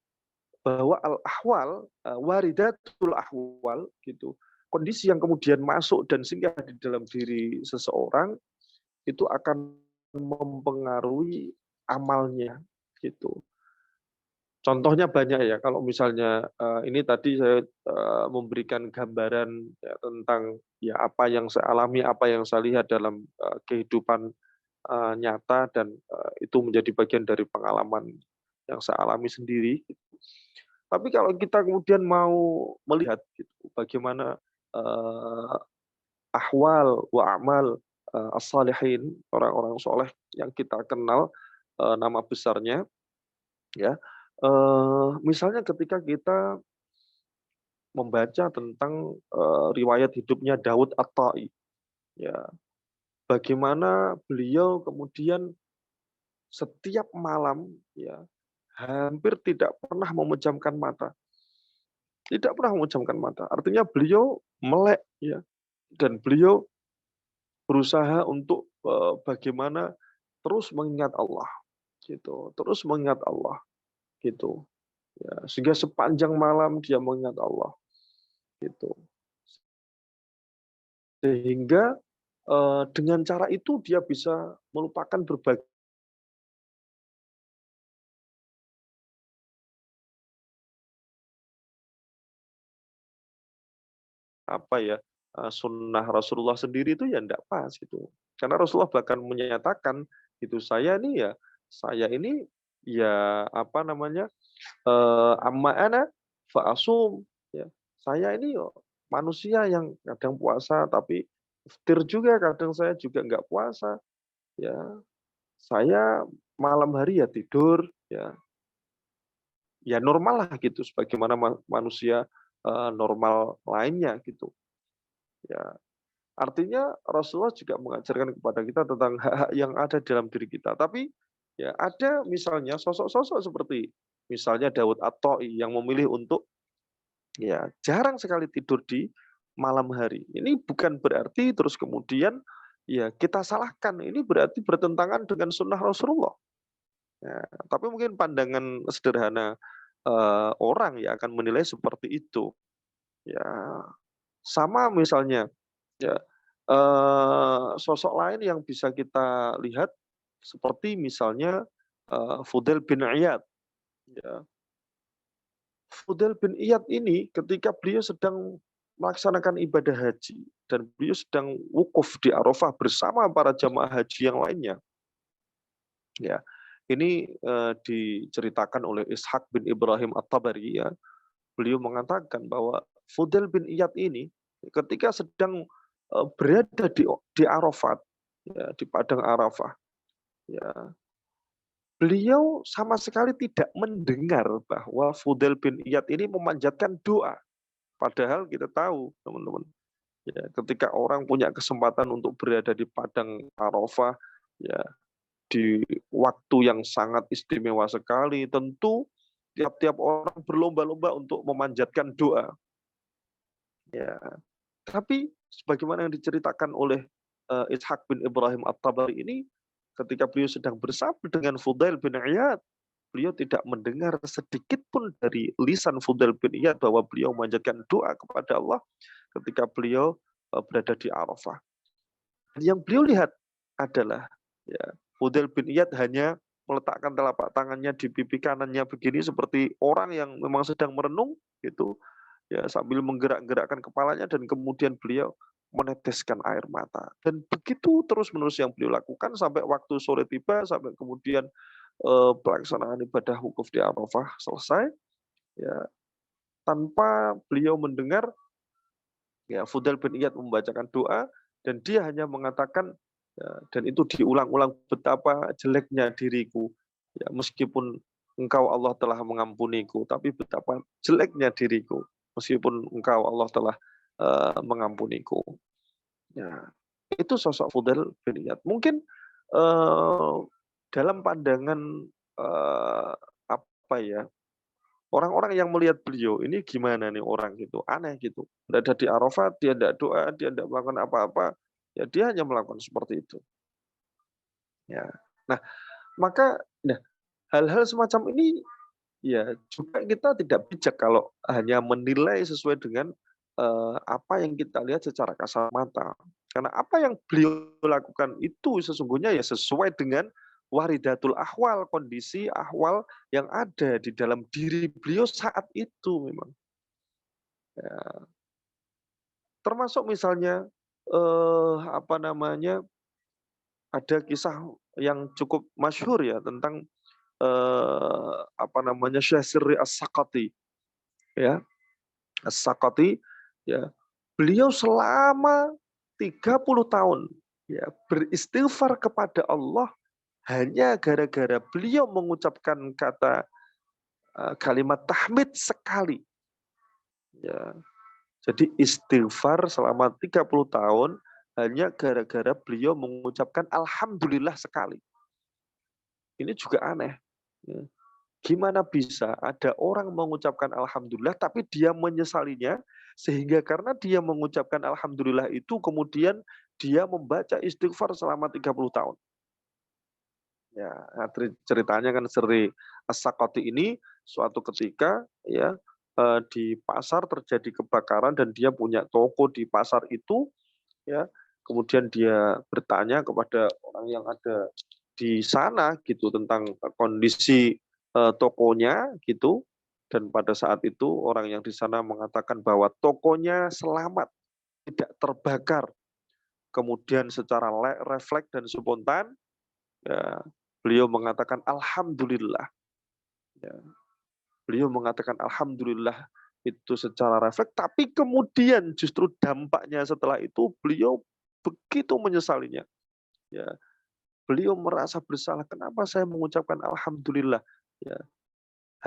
bahwa al-ahwal, waridatul ahwal gitu, kondisi yang kemudian masuk dan singgah di dalam diri seseorang, itu akan mempengaruhi amalnya, gitu. Contohnya banyak ya, kalau misalnya, ini tadi saya, memberikan gambaran ya tentang ya apa yang saya alami, apa yang saya lihat dalam, kehidupan, nyata dan, itu menjadi bagian dari pengalaman yang saya alami sendiri. Tapi kalau kita kemudian mau melihat gitu, bagaimana, eee, ahwal wa amal, as-shalihin, orang-orang soleh yang kita kenal, nama besarnya ya, misalnya ketika kita membaca tentang, riwayat hidupnya Daud At-Tha'i, ya, bagaimana beliau kemudian setiap malam ya, hampir tidak pernah memejamkan mata. Tidak pernah memejamkan mata, artinya beliau melek ya, dan beliau berusaha untuk, bagaimana terus mengingat Allah, gitu, terus mengingat Allah, gitu. Ya, sehingga sepanjang malam dia mengingat Allah, gitu. Sehingga, dengan cara itu dia bisa melupakan berbagai apa ya, sunnah Rasulullah sendiri itu ya ndak pas gitu. Karena Rasulullah bahkan menyatakan gitu, saya ini ya apa namanya, amma ana fa asum, ya. Saya ini yo manusia yang kadang puasa tapi iftir juga, kadang saya juga nggak puasa, ya. Saya malam hari ya tidur, ya. Ya normal lah gitu sebagaimana manusia, normal lainnya gitu. Ya, artinya Rasulullah juga mengajarkan kepada kita tentang hak-hak yang ada dalam diri kita. Tapi ya ada misalnya sosok-sosok seperti misalnya Daud At-Ta'i yang memilih untuk ya jarang sekali tidur di malam hari. Ini bukan berarti terus kemudian ya kita salahkan. Ini berarti bertentangan dengan sunnah Rasulullah. Ya, tapi mungkin pandangan sederhana orang ya akan menilai seperti itu. Ya, sama misalnya ya sosok lain yang bisa kita lihat seperti misalnya Fudail bin Iyad. Ya. Fudail bin Iyad ini ketika beliau sedang melaksanakan ibadah haji dan beliau sedang wukuf di Arafah bersama para jamaah haji yang lainnya. Ya, ini diceritakan oleh Ishaq bin Ibrahim At-Tabari ya. Beliau mengatakan bahwa Fudail bin Iyad ini ketika sedang berada di Arafat, ya, di padang Arafah, ya, beliau sama sekali tidak mendengar bahwa Fudail bin Iyad ini memanjatkan doa. Padahal kita tahu, teman-teman, ya, ketika orang punya kesempatan untuk berada di padang Arafah, ya, di waktu yang sangat istimewa sekali, tentu tiap-tiap orang berlomba-lomba untuk memanjatkan doa. Ya, tapi sebagaimana yang diceritakan oleh Ishaq bin Ibrahim At-Tabari ini, ketika beliau sedang bersama dengan Fudail bin Iyad, beliau tidak mendengar sedikit pun dari lisan Fudail bin Iyad bahwa beliau memanjatkan doa kepada Allah ketika beliau berada di Arafah. Yang beliau lihat adalah ya, Fudail bin Iyad hanya meletakkan telapak tangannya di pipi kanannya begini seperti orang yang memang sedang merenung gitu, ya, sambil menggerak-gerakkan kepalanya dan kemudian beliau meneteskan air mata. Dan begitu terus-menerus yang beliau lakukan sampai waktu sore tiba, sampai kemudian pelaksanaan ibadah wukuf di Arafah selesai, ya, tanpa beliau mendengar ya Fudail bin Iyad membacakan doa dan dia hanya mengatakan ya, dan itu diulang-ulang, betapa jeleknya diriku ya, meskipun engkau Allah telah mengampuniku, tapi betapa jeleknya diriku meskipun engkau Allah telah mengampuniku. Ya, itu sosok Fudail bin Iyad. Mungkin dalam pandangan apa ya, orang-orang yang melihat beliau ini gimana nih orang gitu, aneh gitu. Berada di Arafat, dia tidak doa, dia tidak melakukan apa-apa, ya dia hanya melakukan seperti itu. Ya, nah maka hal-hal semacam ini ya juga kita tidak bijak kalau hanya menilai sesuai dengan apa yang kita lihat secara kasat mata. Karena apa yang beliau lakukan itu sesungguhnya ya sesuai dengan waridatul ahwal, kondisi ahwal yang ada di dalam diri beliau saat itu memang. Ya. Termasuk misalnya apa namanya, ada kisah yang cukup masyhur ya tentang apa namanya, Syekh Sirri As-Saqati ya. As-Saqati ya, beliau selama 30 tahun ya beristighfar kepada Allah hanya gara-gara beliau mengucapkan kata kalimat tahmid sekali. Ya. Jadi istighfar selama 30 tahun hanya gara-gara beliau mengucapkan alhamdulillah sekali. Ini juga aneh. Ya. Gimana bisa ada orang mengucapkan alhamdulillah tapi dia menyesalinya sehingga karena dia mengucapkan alhamdulillah itu kemudian dia membaca istighfar selama 30 tahun. Ya, ceritanya kan Sri As-Saqati ini suatu ketika ya di pasar terjadi kebakaran dan dia punya toko di pasar itu ya. Kemudian dia bertanya kepada orang yang ada di sana gitu tentang kondisi tokonya gitu, dan pada saat itu orang yang di sana mengatakan bahwa tokonya selamat, tidak terbakar. Kemudian secara refleks dan spontan ya, beliau mengatakan alhamdulillah. Ya, beliau mengatakan alhamdulillah itu secara refleks, tapi kemudian justru dampaknya setelah itu beliau begitu menyesalinya. Ya, beliau merasa bersalah, kenapa saya mengucapkan alhamdulillah? Ya,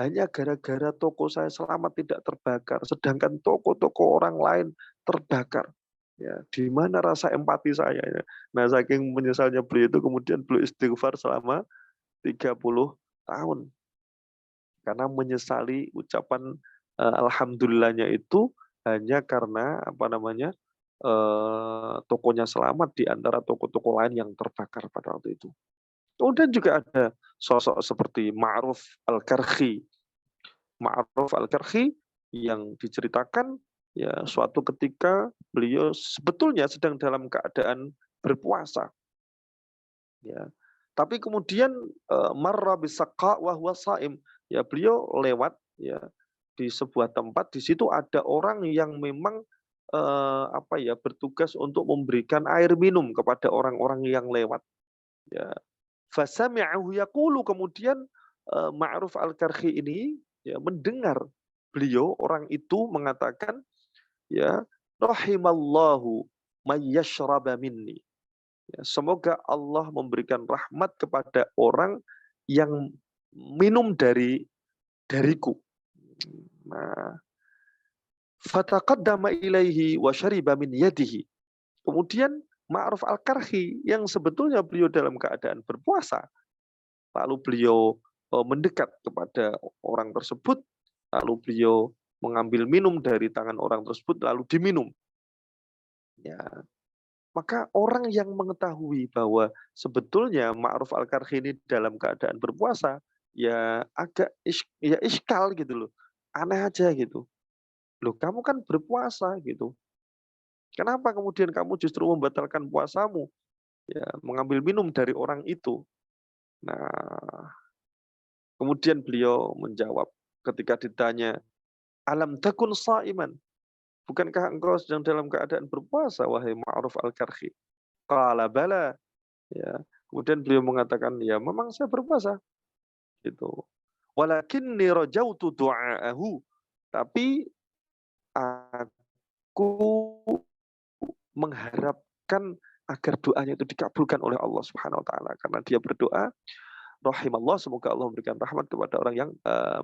hanya gara-gara toko saya selamat tidak terbakar, sedangkan toko-toko orang lain terbakar. Ya, di mana rasa empati saya ya. Nah, saking menyesalnya beliau itu kemudian beliau istighfar selama 30 tahun. Karena menyesali ucapan alhamdulillahnya itu hanya karena tokonya selamat di antara toko-toko lain yang terbakar pada waktu itu. Kemudian juga ada sosok seperti Ma'ruf Al-Karkhi. Ma'ruf Al-Karkhi yang diceritakan ya suatu ketika beliau sebetulnya sedang dalam keadaan berpuasa. Ya. Tapi kemudian marra bisaqqa wa huwa shaim. Ya, beliau lewat ya di sebuah tempat, di situ ada orang yang memang bertugas untuk memberikan air minum kepada orang-orang yang lewat. Ya. Fasami'ahu yaqulu, kemudian Ma'ruf Al-Karkhi ini ya mendengar beliau orang itu mengatakan ya rahimallahu may yashraba minni. Ya, semoga Allah memberikan rahmat kepada orang yang minum dariku. Nah, fataqaddama ilaihi wa syariba min yadihi. Kemudian Ma'ruf Al-Karkhi yang sebetulnya beliau dalam keadaan berpuasa, lalu beliau mendekat kepada orang tersebut, lalu beliau mengambil minum dari tangan orang tersebut, lalu diminum. Ya, maka orang yang mengetahui bahwa sebetulnya Ma'ruf Al-Karkhi ini dalam keadaan berpuasa, ya agak iskal gitu loh, aneh aja gitu. Loh, kamu kan berpuasa gitu. Kenapa kemudian kamu justru membatalkan puasamu? Ya, mengambil minum dari orang itu. Nah, kemudian beliau menjawab ketika ditanya, alam takun sa'iman, bukankah engkau sedang dalam keadaan berpuasa, wahai Ma'ruf Al-Karkhi? Qala bala. Ya, kemudian beliau mengatakan, ya memang saya berpuasa. Gitu. Walakinni rajautu du'aahu. Tapi aku mengharapkan agar doanya itu dikabulkan oleh Allah Subhanahu wa taala, karena dia berdoa, rahimallah, semoga Allah memberikan rahmat kepada orang yang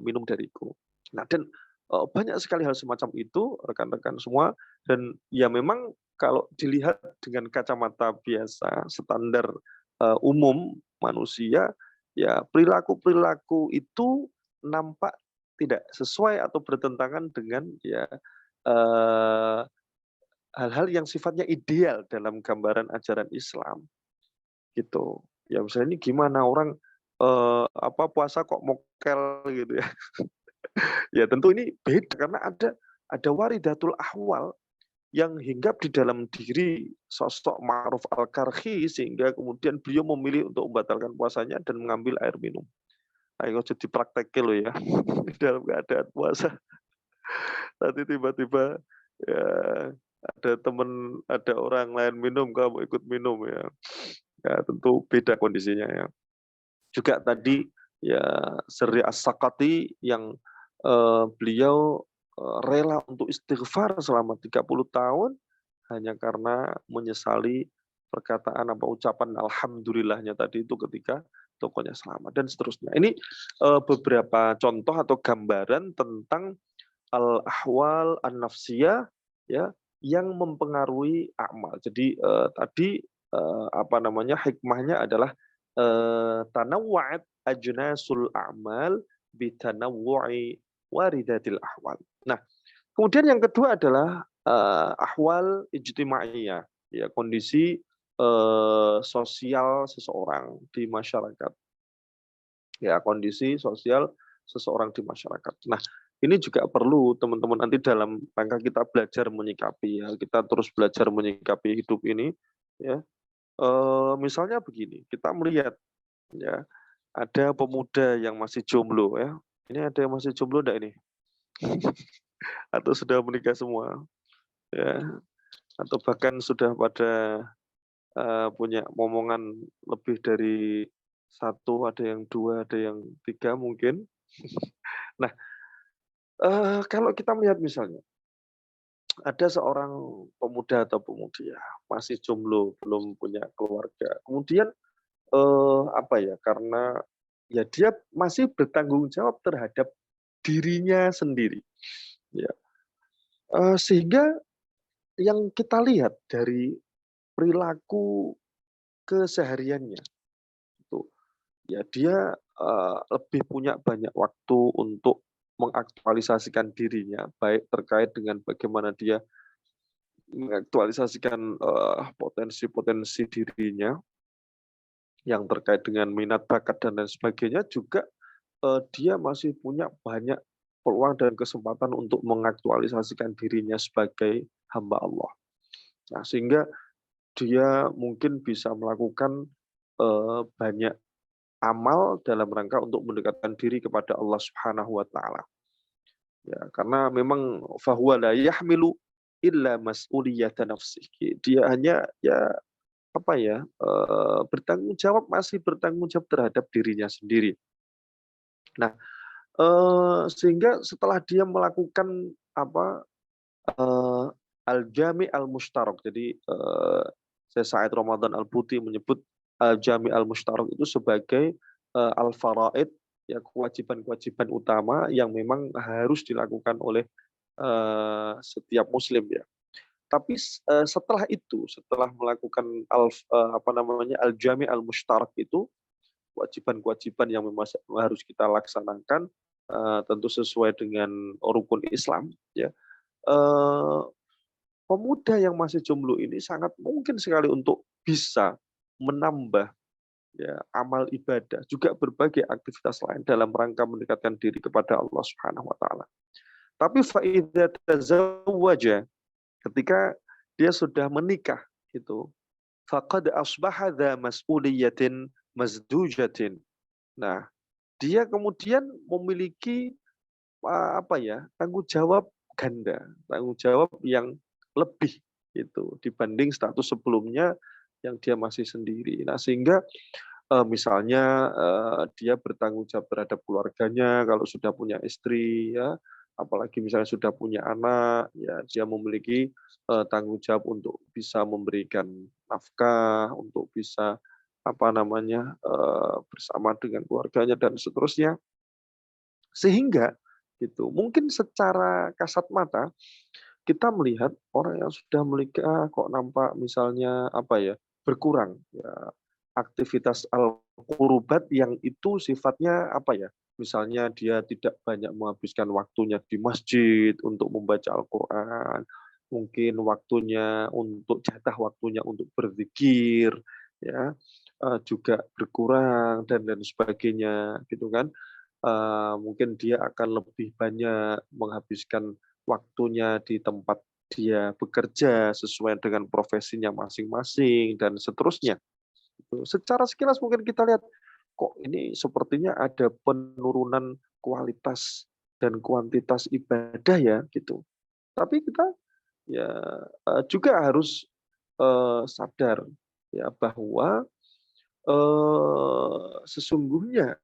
minum dariku. Nah, dan banyak sekali hal semacam itu rekan-rekan semua, dan ya memang kalau dilihat dengan kacamata biasa standar umum manusia, ya perilaku-perilaku itu nampak tidak sesuai atau bertentangan dengan ya hal-hal yang sifatnya ideal dalam gambaran ajaran Islam, gitu. Ya misalnya ini gimana orang puasa kok mokel gitu ya. Ya tentu ini beda karena ada waridatul ahwal yang hinggap di dalam diri sosok Ma'ruf Al-Karkhi sehingga kemudian beliau memilih untuk membatalkan puasanya dan mengambil air minum. Ayo jadi prakteknya loh ya. Dalam keadaan puasa. Nanti tiba-tiba ya ada orang lain minum, kamu ikut minum ya. Ya tentu beda kondisinya ya. Juga tadi ya Sri As-Sakati yang beliau rela untuk istighfar selama 30 tahun hanya karena menyesali perkataan ucapan alhamdulillahnya tadi itu ketika tokonya selamat dan seterusnya. Ini beberapa contoh atau gambaran tentang al-ahwal an-nafsiyah ya yang mempengaruhi amal. Jadi tadi hikmahnya adalah tanawwa'at ajnasul a'mal bitanawwu'i waridatil ahwal. Nah, kemudian yang kedua adalah ahwal ijtimaiyah, ya kondisi sosial seseorang di masyarakat. Ya, kondisi sosial seseorang di masyarakat. Nah, ini juga perlu teman-teman nanti dalam rangka kita belajar menyikapi ya, kita terus belajar menyikapi hidup ini ya. Misalnya begini, kita melihat ya ada pemuda yang masih jomblo ya. Ini ada yang masih jomblo enggak ini? Atau sudah menikah semua? Ya, atau bahkan sudah pada punya momongan lebih dari satu, ada yang dua, ada yang tiga mungkin. Nah, kalau kita melihat misalnya ada seorang pemuda atau pemudi ya masih jomblo, belum punya keluarga. Kemudian karena ya dia masih bertanggung jawab terhadap dirinya sendiri. Ya. Sehingga yang kita lihat dari perilaku kesehariannya itu, ya dia lebih punya banyak waktu untuk mengaktualisasikan dirinya, baik terkait dengan bagaimana dia mengaktualisasikan potensi-potensi dirinya yang terkait dengan minat bakat dan lain sebagainya, juga dia masih punya banyak peluang dan kesempatan untuk mengaktualisasikan dirinya sebagai hamba Allah. Nah, sehingga dia mungkin bisa melakukan banyak amal dalam rangka untuk mendekatkan diri kepada Allah Subhanahu wa taala. Ya, karena memang fahuwa la yahmilu illa mas'uliyata nafsihi. Dia hanya ya apa ya, bertanggung jawab, masih bertanggung jawab terhadap dirinya sendiri. Nah, sehingga setelah dia melakukan apa, al-jami' al-mushtarak. Jadi, Syekh Sa'id Ramadan Al-Buti menyebut al-jami' al-mushtarak itu sebagai al-faraid, ya kewajiban-kewajiban utama yang memang harus dilakukan oleh setiap muslim ya. Tapi setelah itu, setelah melakukan al-jami' al-mushtarak itu, kewajiban-kewajiban yang memang harus kita laksanakan, tentu sesuai dengan rukun Islam ya. Pemuda yang masih jomblo ini sangat mungkin sekali untuk bisa menambah ya amal ibadah, juga berbagai aktivitas lain dalam rangka mendekatkan diri kepada Allah Subhanahu wa taala. Tapi fa idza tazawwaja, ketika dia sudah menikah itu, faqad asbaha dza mas'uliyatin mazdujatin. Nah, dia kemudian memiliki tanggung jawab ganda, tanggung jawab yang lebih itu dibanding status sebelumnya yang dia masih sendiri. Nah, sehingga misalnya dia bertanggung jawab terhadap keluarganya kalau sudah punya istri ya, apalagi misalnya sudah punya anak, ya dia memiliki tanggung jawab untuk bisa memberikan nafkah, untuk bisa bersama dengan keluarganya dan seterusnya. Sehingga gitu, mungkin secara kasat mata kita melihat orang yang sudah menikah kok nampak misalnya berkurang ya aktivitas al-qurubat yang itu sifatnya misalnya dia tidak banyak menghabiskan waktunya di masjid untuk membaca Al-Qur'an, mungkin jatah waktunya untuk berzikir ya, juga berkurang dan lain sebagainya gitu kan. Mungkin dia akan lebih banyak menghabiskan waktunya di tempat dia bekerja sesuai dengan profesinya masing-masing dan seterusnya. Secara sekilas mungkin kita lihat, kok ini sepertinya ada penurunan kualitas dan kuantitas ibadah ya gitu. Tapi kita ya juga harus sadar ya bahwa sesungguhnya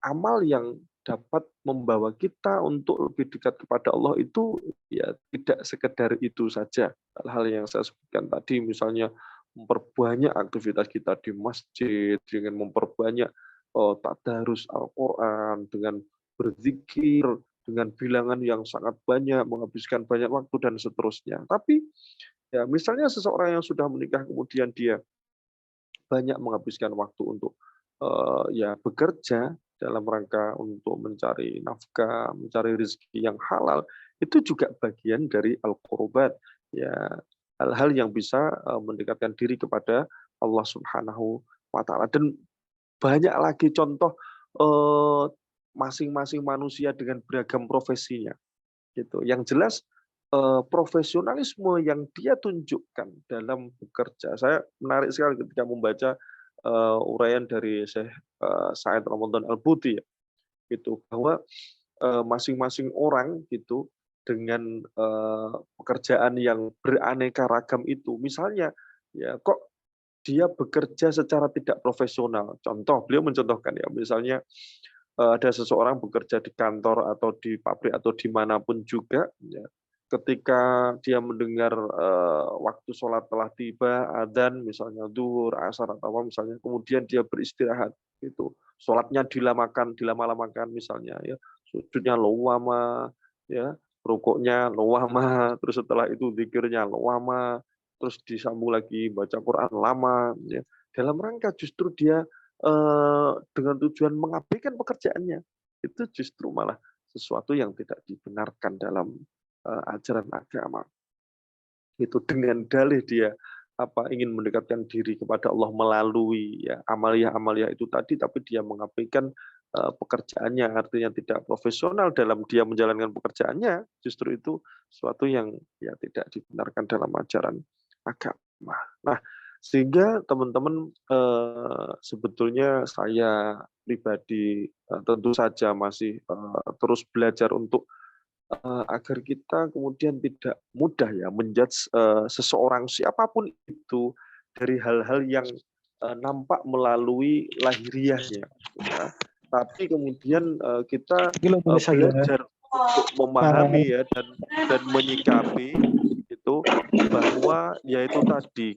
amal yang dapat membawa kita untuk lebih dekat kepada Allah itu ya tidak sekedar itu saja. Hal-hal yang saya sebutkan tadi, misalnya memperbanyak aktivitas kita di masjid, dengan memperbanyak tadarus Al-Quran, dengan berzikir, dengan bilangan yang sangat banyak, menghabiskan banyak waktu dan seterusnya. Tapi ya misalnya seseorang yang sudah menikah kemudian dia banyak menghabiskan waktu untuk ya bekerja dalam rangka untuk mencari nafkah, mencari rezeki yang halal, itu juga bagian dari al-qurbat, ya hal-hal yang bisa mendekatkan diri kepada Allah Subhanahu wa taala. Dan banyak lagi contoh masing-masing manusia dengan beragam profesinya gitu. Yang jelas profesionalisme yang dia tunjukkan dalam bekerja. Saya menarik sekali ketika membaca uraian dari Syekh Sa'id Ramadan Al-Buti ya, gitu, bahwa masing-masing orang gitu dengan pekerjaan yang beraneka ragam itu, misalnya ya kok dia bekerja secara tidak profesional. Contoh, beliau mencontohkan ya, misalnya ada seseorang bekerja di kantor atau di pabrik atau dimanapun juga, ya, ketika dia mendengar waktu sholat telah tiba, adzan misalnya zuhur, asar atau apa misalnya, kemudian dia beristirahat itu, sholatnya dilama-lamakan misalnya ya, sujudnya lama, ya, rukuknya lama, terus setelah itu zikirnya lama, terus disambung lagi baca Quran lama, ya. Dalam rangka justru dia dengan tujuan mengabaikan pekerjaannya, itu justru malah sesuatu yang tidak dibenarkan dalam ajaran agama. Itu dengan dalih dia ingin mendekatkan diri kepada Allah melalui ya amalia-amalia itu tadi, tapi dia mengabaikan pekerjaannya, artinya tidak profesional dalam dia menjalankan pekerjaannya, justru itu suatu yang ya tidak dibenarkan dalam ajaran agama. Nah, sehingga teman-teman sebetulnya saya pribadi tentu saja masih terus belajar untuk agar kita kemudian tidak mudah ya menjudge seseorang siapapun itu dari hal-hal yang nampak melalui lahiriahnya, ya. Tapi kemudian kita belajar untuk memahami ya dan menyikapi itu bahwa yaitu tadi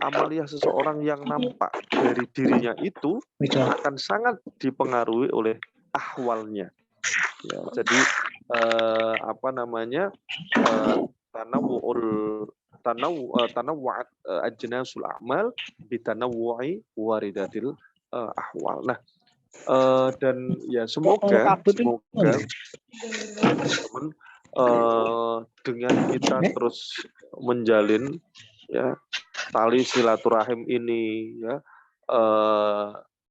amalia seseorang yang nampak dari dirinya itu akan sangat dipengaruhi oleh ahwalnya. Ya, jadi tanawwu'at ajnasul a'mal bitanawwu'i waridatil ahwal. Nah, dan ya semoga teman dengan kita terus menjalin ya tali silaturahim ini ya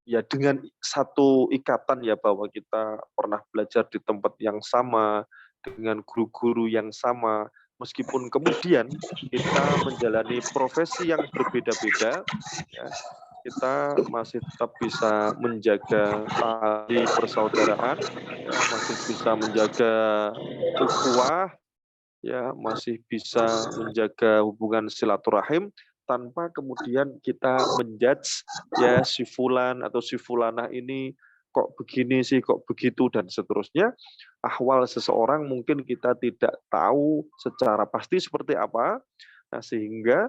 ya dengan satu ikatan ya bahwa kita pernah belajar di tempat yang sama dengan guru-guru yang sama, meskipun kemudian kita menjalani profesi yang berbeda-beda, ya, kita masih tetap bisa menjaga tali persaudaraan, ya, masih bisa menjaga ukhuwah, ya, masih bisa menjaga hubungan silaturahim tanpa kemudian kita menjudge ya si fulan atau si fulanah ini kok begini sih, kok begitu dan seterusnya. Ahwal seseorang mungkin kita tidak tahu secara pasti seperti apa. Nah, sehingga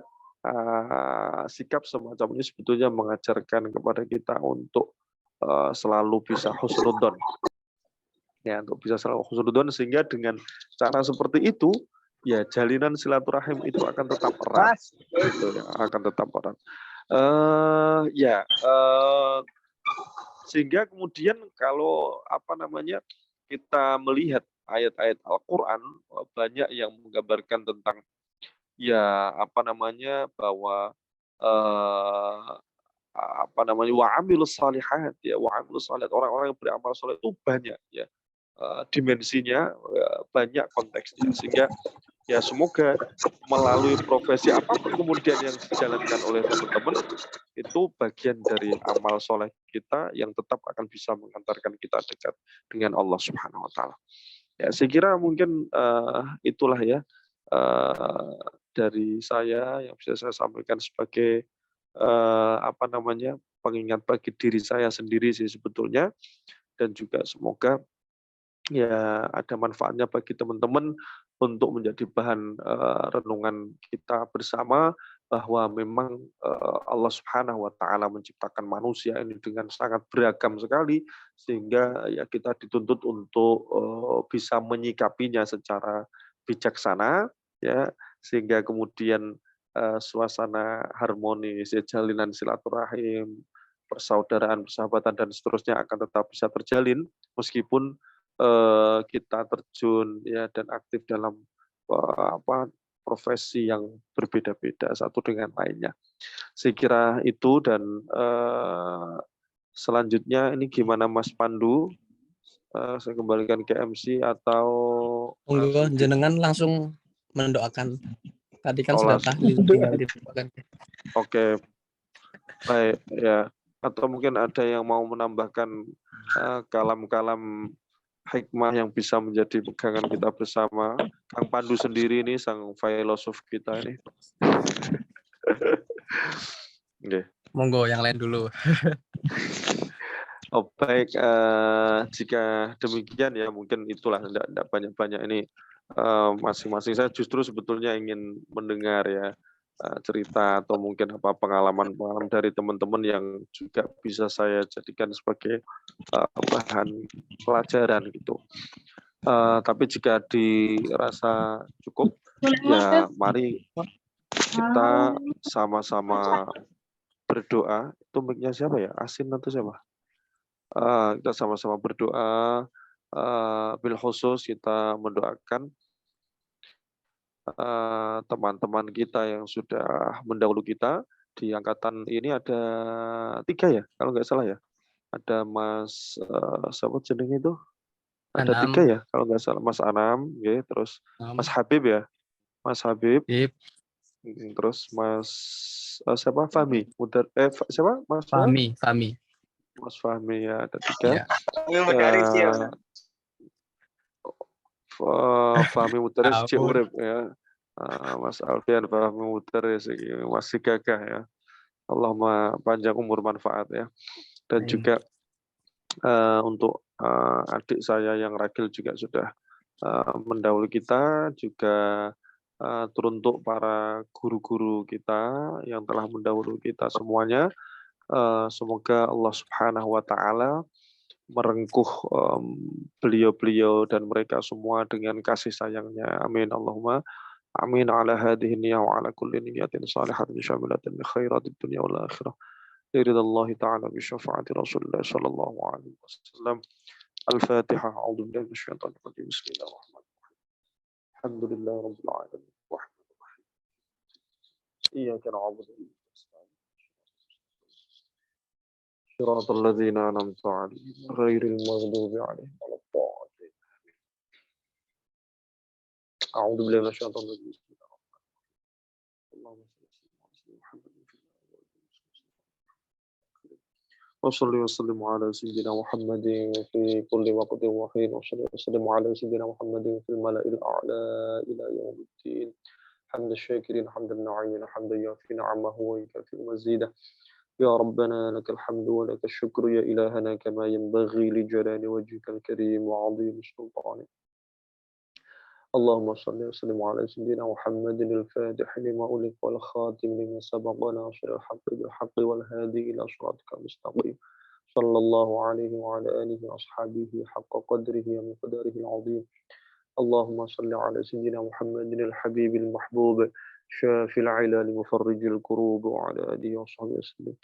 sikap semacam ini sebetulnya mengajarkan kepada kita untuk selalu bisa husnudzon. Ya, untuk bisa selalu husnudzon, sehingga dengan cara seperti itu ya jalinan silaturahim itu akan tetap erat, gitu ya, akan tetap erat. Sehingga kemudian kalau kita melihat ayat-ayat Al-Qur'an banyak yang menggambarkan tentang bahwa wa'amilus shalihat ya, wa'amilus shalihat, orang-orang yang beramal saleh itu banyak ya. Dimensinya banyak konteksnya, sehingga ya semoga melalui profesi apapun kemudian yang dijalankan oleh teman-teman itu bagian dari amal soleh kita yang tetap akan bisa mengantarkan kita dekat dengan Allah Subhanahu Wa Taala. Ya, saya kira mungkin itulah ya dari saya yang bisa saya sampaikan sebagai pengingat bagi diri saya sendiri sih sebetulnya, dan juga semoga ya ada manfaatnya bagi teman-teman untuk menjadi bahan renungan kita bersama, bahwa memang Allah Subhanahu Wa Taala menciptakan manusia ini dengan sangat beragam sekali, sehingga ya kita dituntut untuk bisa menyikapinya secara bijaksana ya, sehingga kemudian suasana harmonis ya, jalinan silaturahim, persaudaraan, persahabatan dan seterusnya akan tetap bisa terjalin meskipun kita terjun ya dan aktif dalam profesi yang berbeda-beda satu dengan lainnya. Saya kira itu, dan selanjutnya ini gimana Mas Pandu? Saya kembalikan ke MC atau Monggo jenengan langsung mendoakan. Tadi kan sudah langsung. tahlil, tinggal didoakan. Oke. Baik ya. Atau mungkin ada yang mau menambahkan kalam-kalam hikmah yang bisa menjadi pegangan kita bersama. Kang Pandu sendiri ini sang filosof kita ini. Okay. Monggo yang lain dulu. Oh, baik, jika demikian ya mungkin itulah, tidak banyak-banyak ini masing-masing. Saya justru sebetulnya ingin mendengar ya cerita atau mungkin apa pengalaman-pengalaman dari teman-teman yang juga bisa saya jadikan sebagai bahan pelajaran gitu. Tapi jika dirasa cukup, ya mari kita sama-sama berdoa. Itu mic-nya siapa ya? Asin atau siapa? Kita sama-sama berdoa. Bil khusus kita mendoakan teman-teman kita yang sudah mendahulu kita di angkatan ini ada 3 ya kalau nggak salah ya. Ada Mas siapa jenenge itu? Ada 3 Anam. ya kalau nggak salah, Mas Anam, ya, terus Mas Habib ya, Mas Habib, Ip. terus Mas siapa Fahmi, siapa Mas Fahmi. Mas Fahmi ya, ada 3. Ya. Fahmi Mudaris Cik Ampun. Urip ya. Mas Alfian Fahmi Mudaris masih gagah ya. Allahumma panjang umur manfaat ya. Dan juga untuk adik saya yang ragil juga sudah mendahului kita, juga teruntuk para guru-guru kita yang telah mendahului kita semuanya. Semoga Allah Subhanahu wa taala merengkuh beliau-beliau dan mereka semua dengan kasih sayangnya. Amin. Allahumma amin ala hadhihi niyya wa ala kulli niyyatin salihatin syamilatin bi khairatid dunya wal akhirah. Ridallahu ta'ala bi syafaati Rasulullah sallallahu alaihi wasallam. Al-Fatihah. A'udzu billahi minasyaitonir rajim. Bismillahirrahmanirrahim. Alhamdulillahi rabbil alamin. Rahmanirrahim. Iyyaka na'budu wa iyyaka nasta'in. Shiratal ladzina an'amta 'alaihim ghairil maghdubi 'alaihim waladdallin. A'udzu billahi minasyaitonir rajim. Bismillahirrahmanirrahim. Allahumma shalli ala sayyidina Muhammadin fil وصلي وسلم على سيدنا محمد في كل وقت وحين وصلي وسلم على سيدنا محمد في الملأ الأعلى إلى يوم الدين حمد الشاكرين حمد الناعمين حمدا يوفي نعمه ويكافئ مزيده يا ربنا لك الحمد ولك الشكر يا إلهنا كما ينبغي لجلال وجهك الكريم وعظيم سلطانك اللهم صل وسلم على سيدنا محمد الفاتح لما أغلق والخاتم لما سبق ناصر الحق بالحق والهادي إلى صراطك المستقيم صلى الله عليه وعلى آله وأصحابه حق قدره ومقداره العظيم اللهم صل على سيدنا محمد الحبيب المحبوب شافي العلل مفرج الكروب وعلى آله وصحبه وسلم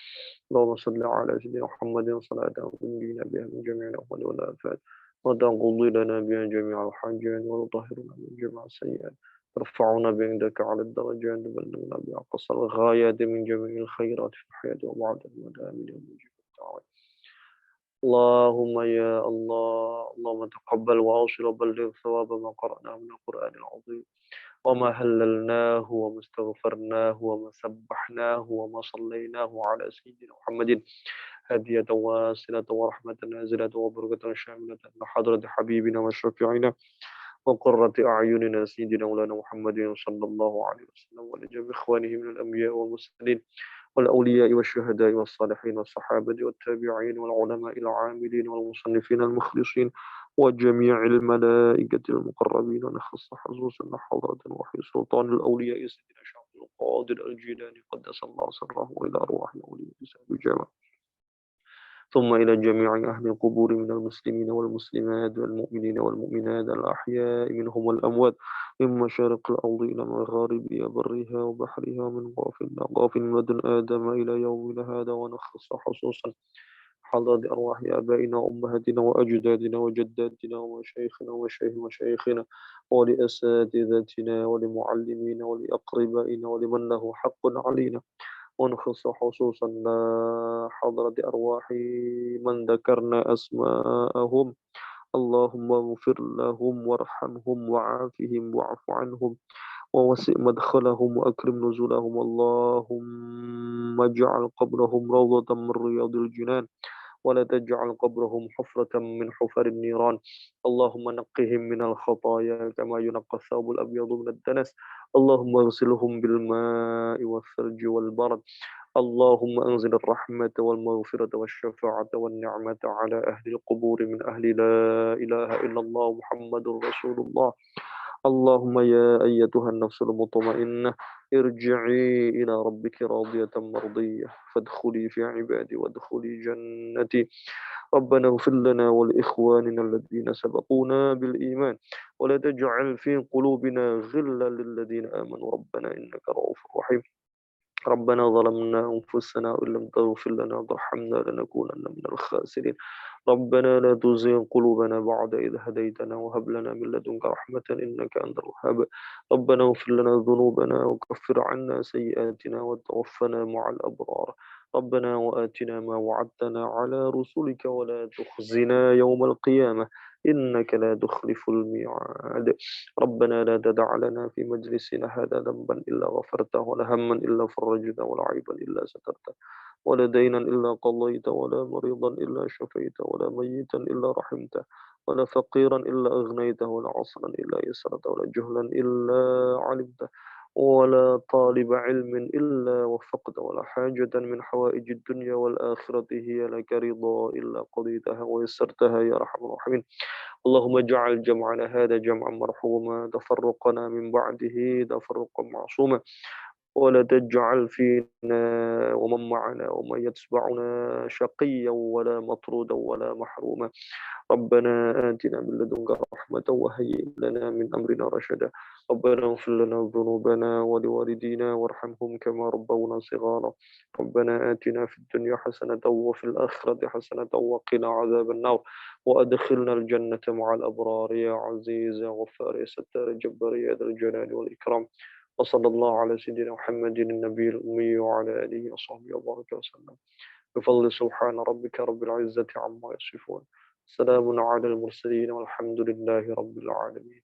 اللهم صل على سيدنا محمد صلاة تنجينا بها من جميع الأموال والآفات وتقضي لنا بها جميع الحاجات وتطهرنا من جميع السيئات ترفعنا بعندك على الدرجات وتبلغنا بأقصى الغايات من جميع الخيرات في الحياة وبعد الموت آمين يا مجيب الدعوات اللهم يا الله اللهم تقبل واوصل وبلغ ثواب ما قرأناه من القرآن العظيم وما هللناه وما استغفرناه وما سبحناه وما صليناه على سيدنا محمد هدية واصلة ورحمة نازلة وبركة شاملة لحضرة حبيبنا وشفيعنا وقرة أعيننا سيدنا مولانا محمد صلى الله عليه وسلم ولجميع إخوانه من الأنبياء والمرسلين والأولياء والشهداء والصالحين والصحابة والتابعين والعلماء العاملين والمصنفين المخلصين وجميع الملائكة المقربين ونخص خصوصا حضرة وحي سلطان الأولياء سيدنا شيخ القادر الجيلاني قدس الله سره إلى أرواح الأولياء بجمع ثم إلى جميع أهل القبور من المسلمين والمسلمات والمؤمنين والمؤمنات الأحياء منهم والأموات من مشارق الأرض إلى مغاربها برها وبحرها من غافل من لدن آدم إلى يومنا هذا ونخص خصوصا حضرة أرواح آبائنا وأمهاتنا وأجدادنا وجداتنا ومشايخنا ومشايخ مشايخنا ولأساتذتنا ولمعلمينا ولأقربائنا ولمن له حق علينا ونخص خصوصا حضرة أرواح من ذكرنا أسماءهم اللهم اغفر لهم وارحمهم وعافهم واعف عنهم ووسع مدخلهم وأكرم نزلهم اللهم اجعل قبرهم روضة من رياض الجنان ولا تجعل قبرهم حفرة من حفر النيران اللهم نقهم من الخطايا كما ينقى الثوب الأبيض من الدنس اللهم اغسلهم بالماء والثلج والبرد اللهم أنزل الرحمة والمغفرة والشفاعة والنعمة على أهل القبور من أهل لا إله إلا الله محمد رسول الله اللهم يا أيتها النفس المطمئنة ارجعي إلى ربك راضية مرضية فادخلي في عبادي وادخلي جنتي. ربنا اغفر لنا ولإخواننا الذين سبقونا بالإيمان ولا تجعل في قلوبنا غلا للذين آمنوا ربنا إنك رؤوف رحيم. ربنا ظلمنا أنفسنا وإن لم تغفر لنا وترحمنا لنكونن من الخاسرين. ربنا لا تزغ قلوبنا بعد إذ هديتنا وهب لنا من لدنك رحمة إنك أنت الوهاب. ربنا اغفر لنا ذنوبنا وكفر عنا سيئاتنا وتوفنا مع الأبرار. ربنا وآتنا ما وعدتنا على رسلك ولا تخزنا يوم القيامة إنك لا تخلف الميعاد. ربنا لا تدع لنا في مجلسنا هذا ذنبا إلا غفرته ولا هما إلا فرجته ولا عيبا إلا سترته ولا دينا إلا قضيته ولا مريضا إلا شفيته ولا ميتا إلا رحمته ولا فقيرا إلا أغنيته ولا عصرا إلا يسرته ولا جهلا إلا علمته ولا طالب علم إلا وفقته ولا حاجة من حوائج الدنيا والآخرة هي لك رضا إلا قضيتها ويسرتها يا أرحم الراحمين. اللهم اجعل جمعنا هذا جمعا مرحوما تفرقنا من بعده تفرقا معصوما ولا تجعل فينا ومن معنا ومن يتبعنا شقيا ولا مطرودا ولا محروما. ربنا آتنا من لدنك رحمة وهيئ لنا من أمرنا رشدا. ربنا اغفر لنا ذنوبنا ولوالدينا وارحمهم كما ربونا صغارا. ربنا آتنا في الدنيا حسنة وفي الآخرة حسنة وقنا عذاب النار وأدخلنا الجنة مع الأبرار يا عزيز يا غفار يا ستار الجبار يا ذا الجلال والإكرام. وصلى الله على سيدنا محمد النبي الأمي وعلى آله وصحبه وبارك وسلم. بفضل سبحان ربك رب العزة عما يصفون. سلام على المرسلين والحمد لله رب العالمين.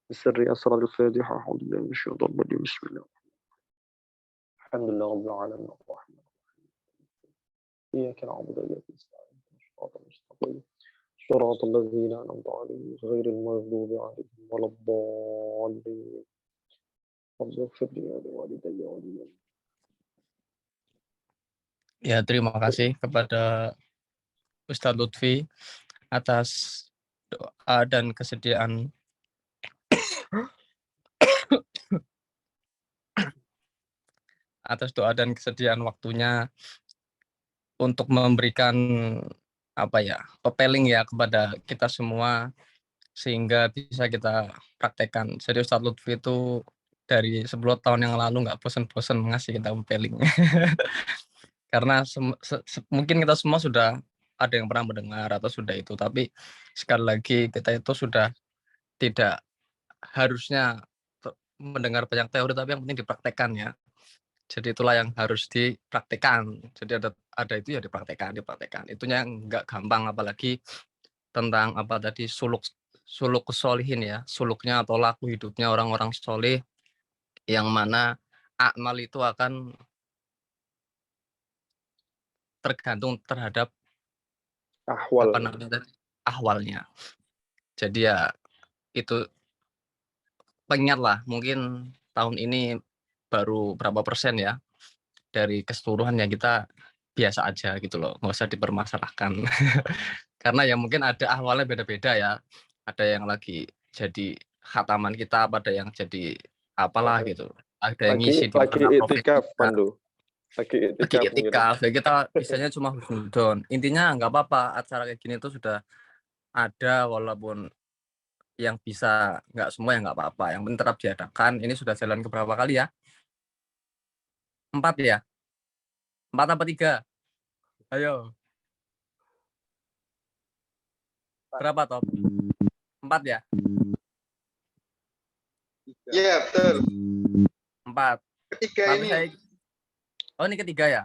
بسر أسرار الفاتحة أعوذ بالله من الشيطان الرجيم بسم الله. الحمد لله رب العالمين الرحمن الرحيم. إياك نعبد وإياك نستعين صراط المستقيم صراط الذين أنعمت عليهم غير المغضوب عليهم ولا الضالين. رب اغفر لي ولوالدي ولمن. Ya, terima kasih kepada Ustadz Lutfi atas doa dan kesediaan waktunya untuk memberikan pepeling ya kepada kita semua sehingga bisa kita praktekkan. Jadi Ustadz Lutfi itu dari 10 tahun yang lalu nggak bosan-bosan ngasih kita pepeling. Karena mungkin kita semua sudah ada yang pernah mendengar atau sudah itu, tapi sekali lagi kita itu sudah tidak harusnya mendengar banyak teori, tapi yang penting dipraktekkan ya. Jadi itulah yang harus dipraktekkan. Jadi ada itu ya dipraktekkan. Itunya nggak gampang, apalagi tentang suluk kesolihin ya, suluknya atau laku hidupnya orang-orang soleh yang mana amal itu akan tergantung terhadap ahwalnya. Jadi ya itu pengingat lah, mungkin tahun ini baru berapa persen ya dari keseluruhan ya, kita biasa aja gitu loh, nggak usah dipermasalahkan. Karena ya mungkin ada ahwalnya beda-beda ya, ada yang lagi jadi khataman kita, ada yang jadi apalah gitu, ada yang ngisi di itikaf Pandu. Lagi itikaf ya, kita biasanya cuma husnudon. Intinya nggak apa-apa, acara kayak gini tuh sudah ada, walaupun yang bisa nggak semua ya nggak apa-apa, yang penting tetap diadakan. Ini sudah jalan ke berapa kali ya? 4 ya? 4 apa 3? Ayo. Berapa Top? 4 ya? Iya betul. 4. Ketiga Tapi ini. Oh ini ketiga ya?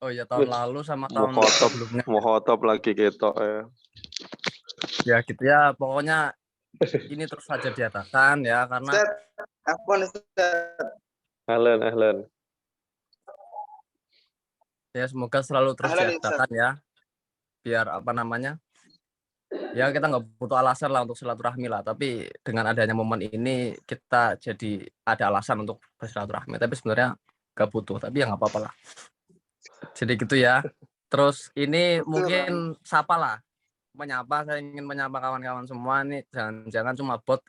Oh ya, tahun lalu sama tahun sebelumnya. Mukhotop lagi gitu ya. Ya gitu ya, pokoknya ini terus saja diadakan ya, karena Ahlan. ya semoga selalu terus diadakan ya, biar ya kita nggak butuh alasan lah untuk silaturahmi lah, tapi dengan adanya momen ini kita jadi ada alasan untuk bersilaturahmi, tapi sebenarnya nggak butuh, tapi ya nggak apa-apa lah. Jadi gitu ya. Terus ini mungkin saya ingin menyapa kawan-kawan semua nih, jangan cuma bot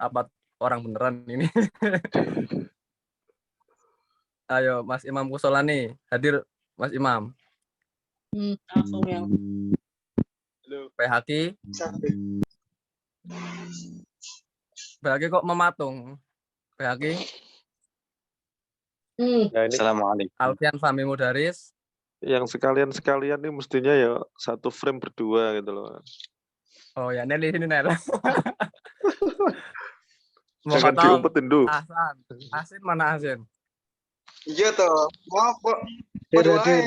orang beneran ini. Ayo Mas Imam Kusolani hadir Mas Imam. Langsung yang PHQ kok mematung. PHQ Ya ini Assalamualaikum. Alfian Fahmi Mudaris. yang sekalian ini mestinya ya satu frame berdua gitu loh. Oh ya, Nel di sini Nel. Mau Jangan tahu diumpetin dulu. Hasan. Asin mana Asin? Iya toh, mau kok padha wae.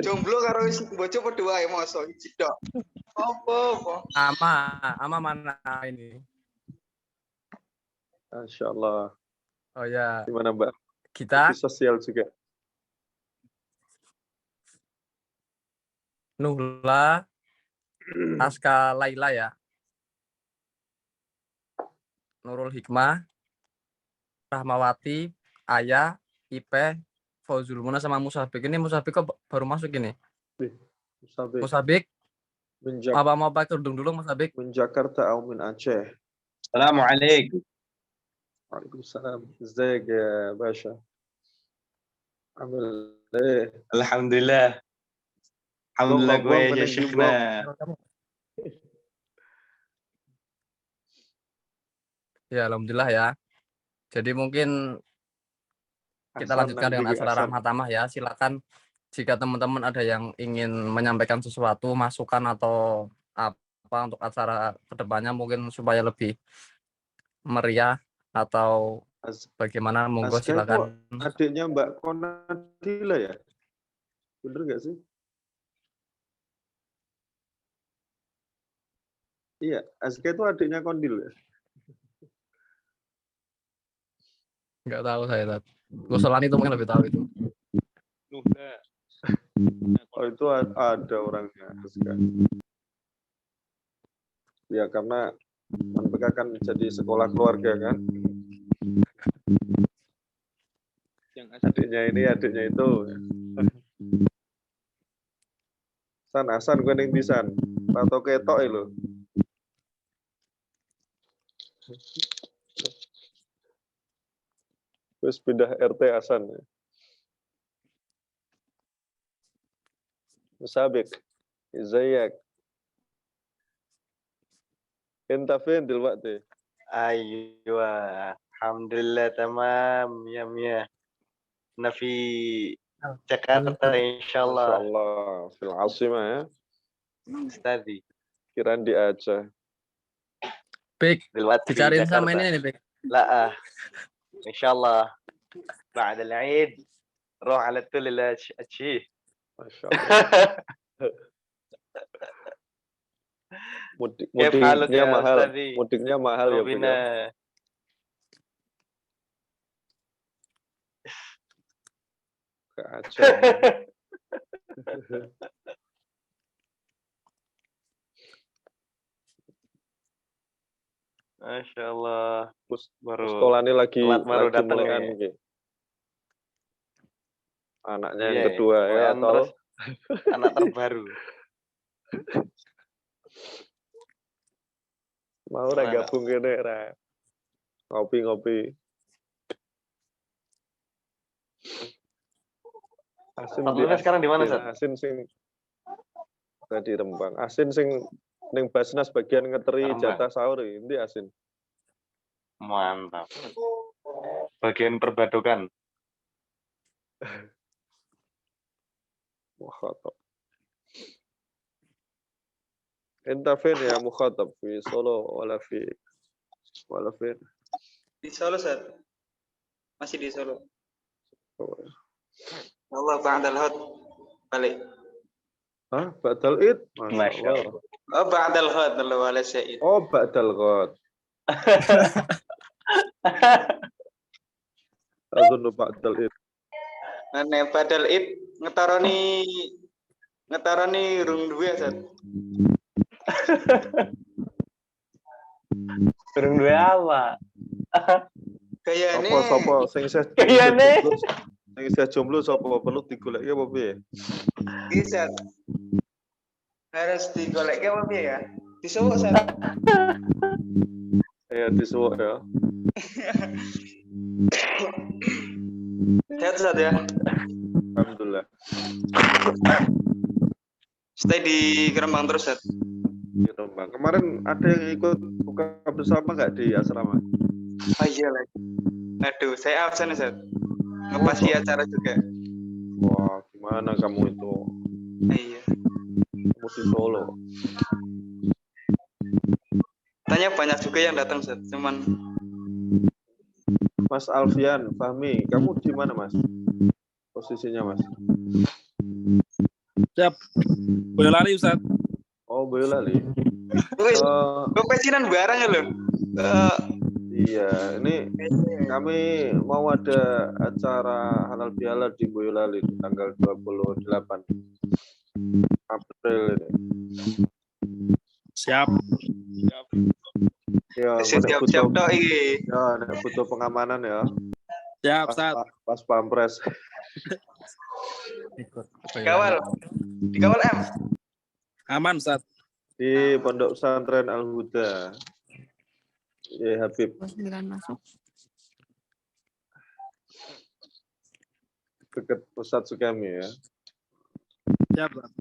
Jomblo karo wis bojo padha wae mosok iki tok. Apa? Ama mana ini? Masya Allah. Oh ya, Gimana Mbak? kita Di sosial juga. Nuhla Aska Laila ya. Nurul Hikmah, Rahmawati, Ayah, Ipe, Fauzul Muna sama Musabik. Ini Musabik kok baru masuk ini? Musabik. Musabik, Min mau pakai kerudung dulu Musabik. Jakarta atau min Aceh. Assalamualaikum. Waalaikumsalam. ازيك يا باشا؟ عامل ايه؟ Alhamdulillah. Alhamdulillah gue ya Syekhna. Ya, alhamdulillah ya. Jadi mungkin kita lanjutkan dengan acara Rahmat Tamah ya. Silakan jika teman-teman ada yang ingin menyampaikan sesuatu, masukan atau apa untuk acara kedepannya mungkin supaya lebih meriah atau bagaimana, monggo Aska itu silakan. adiknya Mbak Konadila ya? Bener nggak sih? Iya, Aska itu adiknya Kondil ya? Nggak tahu saya. Gusolan itu mungkin lebih tahu itu. Oh itu ada orangnya Aska. Ya karena mereka kan jadi sekolah keluarga kan. Adiknya ini, adiknya itu. Hasan gue ning pisan. Atau ketok lho. Terus pindah RT Hasan. مسابق ازيك انت فين دلوقتي أيوة الحمدلله تمام يا أنا في جاكرتا إن شاء ما شاء الله الله في العاصمة ya أستاذي. kirain di Aceh Bik, دلوقتي في dicariin sama جاكرتا. ini nih, Bik. لا إن شاء الله بعد العيد روح على طول إلى أتشيه. Masya Allah كيف حالك mudiknya يا mahal أستاذي؟ mudiknya mahal ya Bu ya? ربنا ke Aceh Masya Allah. Baru sekolah ini lagi baru datang melekan ya. iki. Anaknya Iya, yang kedua ya Wayan atau terus anak terbaru. mau ora Mana? gabung kene ra ngopi-ngopi. Asin Fadluna sekarang di mana, Sat? Asin sing tadi Rembang. Asin sing ning Basnas bagian ngeteri Rembang. jatah sahur ini Asin. Mantap. Bagian perbadokan. مخاطب انت فين يا مخاطب في سولو ولا فين Di Solo, Sat. Masih di Solo. Allah ba'dal hot balik. Hah badal id Masya Allah. Oh, ba'dal hot wala syait. oh badal ghad azunnu badal id Nek badal it ngetaroni rung duwe, Sat. Turun dua apa? Kayane sapa sing Kayane. jomblo sapa perlu digoleki apa piye bisa harus digolekke apa piye ya? Disowok, Sat. ya jadi suwuk ya. Sehat Ustaz ya. Alhamdulillah. Stay di Kerembang terus Ustaz. Gitu, Bang. Kemarin ada yang ikut buka bersama nggak di asrama? Oh iya lagi. Aduh, saya absen Ustaz. Ngepasi acara juga. Wah, gimana kamu itu? Iya. Kamu di Solo. Tanya banyak juga yang datang Ustaz. Cuman Mas Alfian, Fahmi, kamu di mana Mas? Posisinya Mas? Siap. Boyolali Ustaz. Oh, Boyolali. wis Eh, pecinan barang ya lho. iya, ini kami mau ada acara halal bihalal di Boyolali di tanggal 28 April ini. Siap. Ya, Siap-siap tok iki. ya, butuh pengamanan ya. Siap, Pas, Ustaz. pas pampres. Kawal. Dikawal M. Aman, Ustaz. Di Pondok Pesantren Al Huda. Ya, Habib. Dekat Pusat Sukami ya. Siap, Ustaz.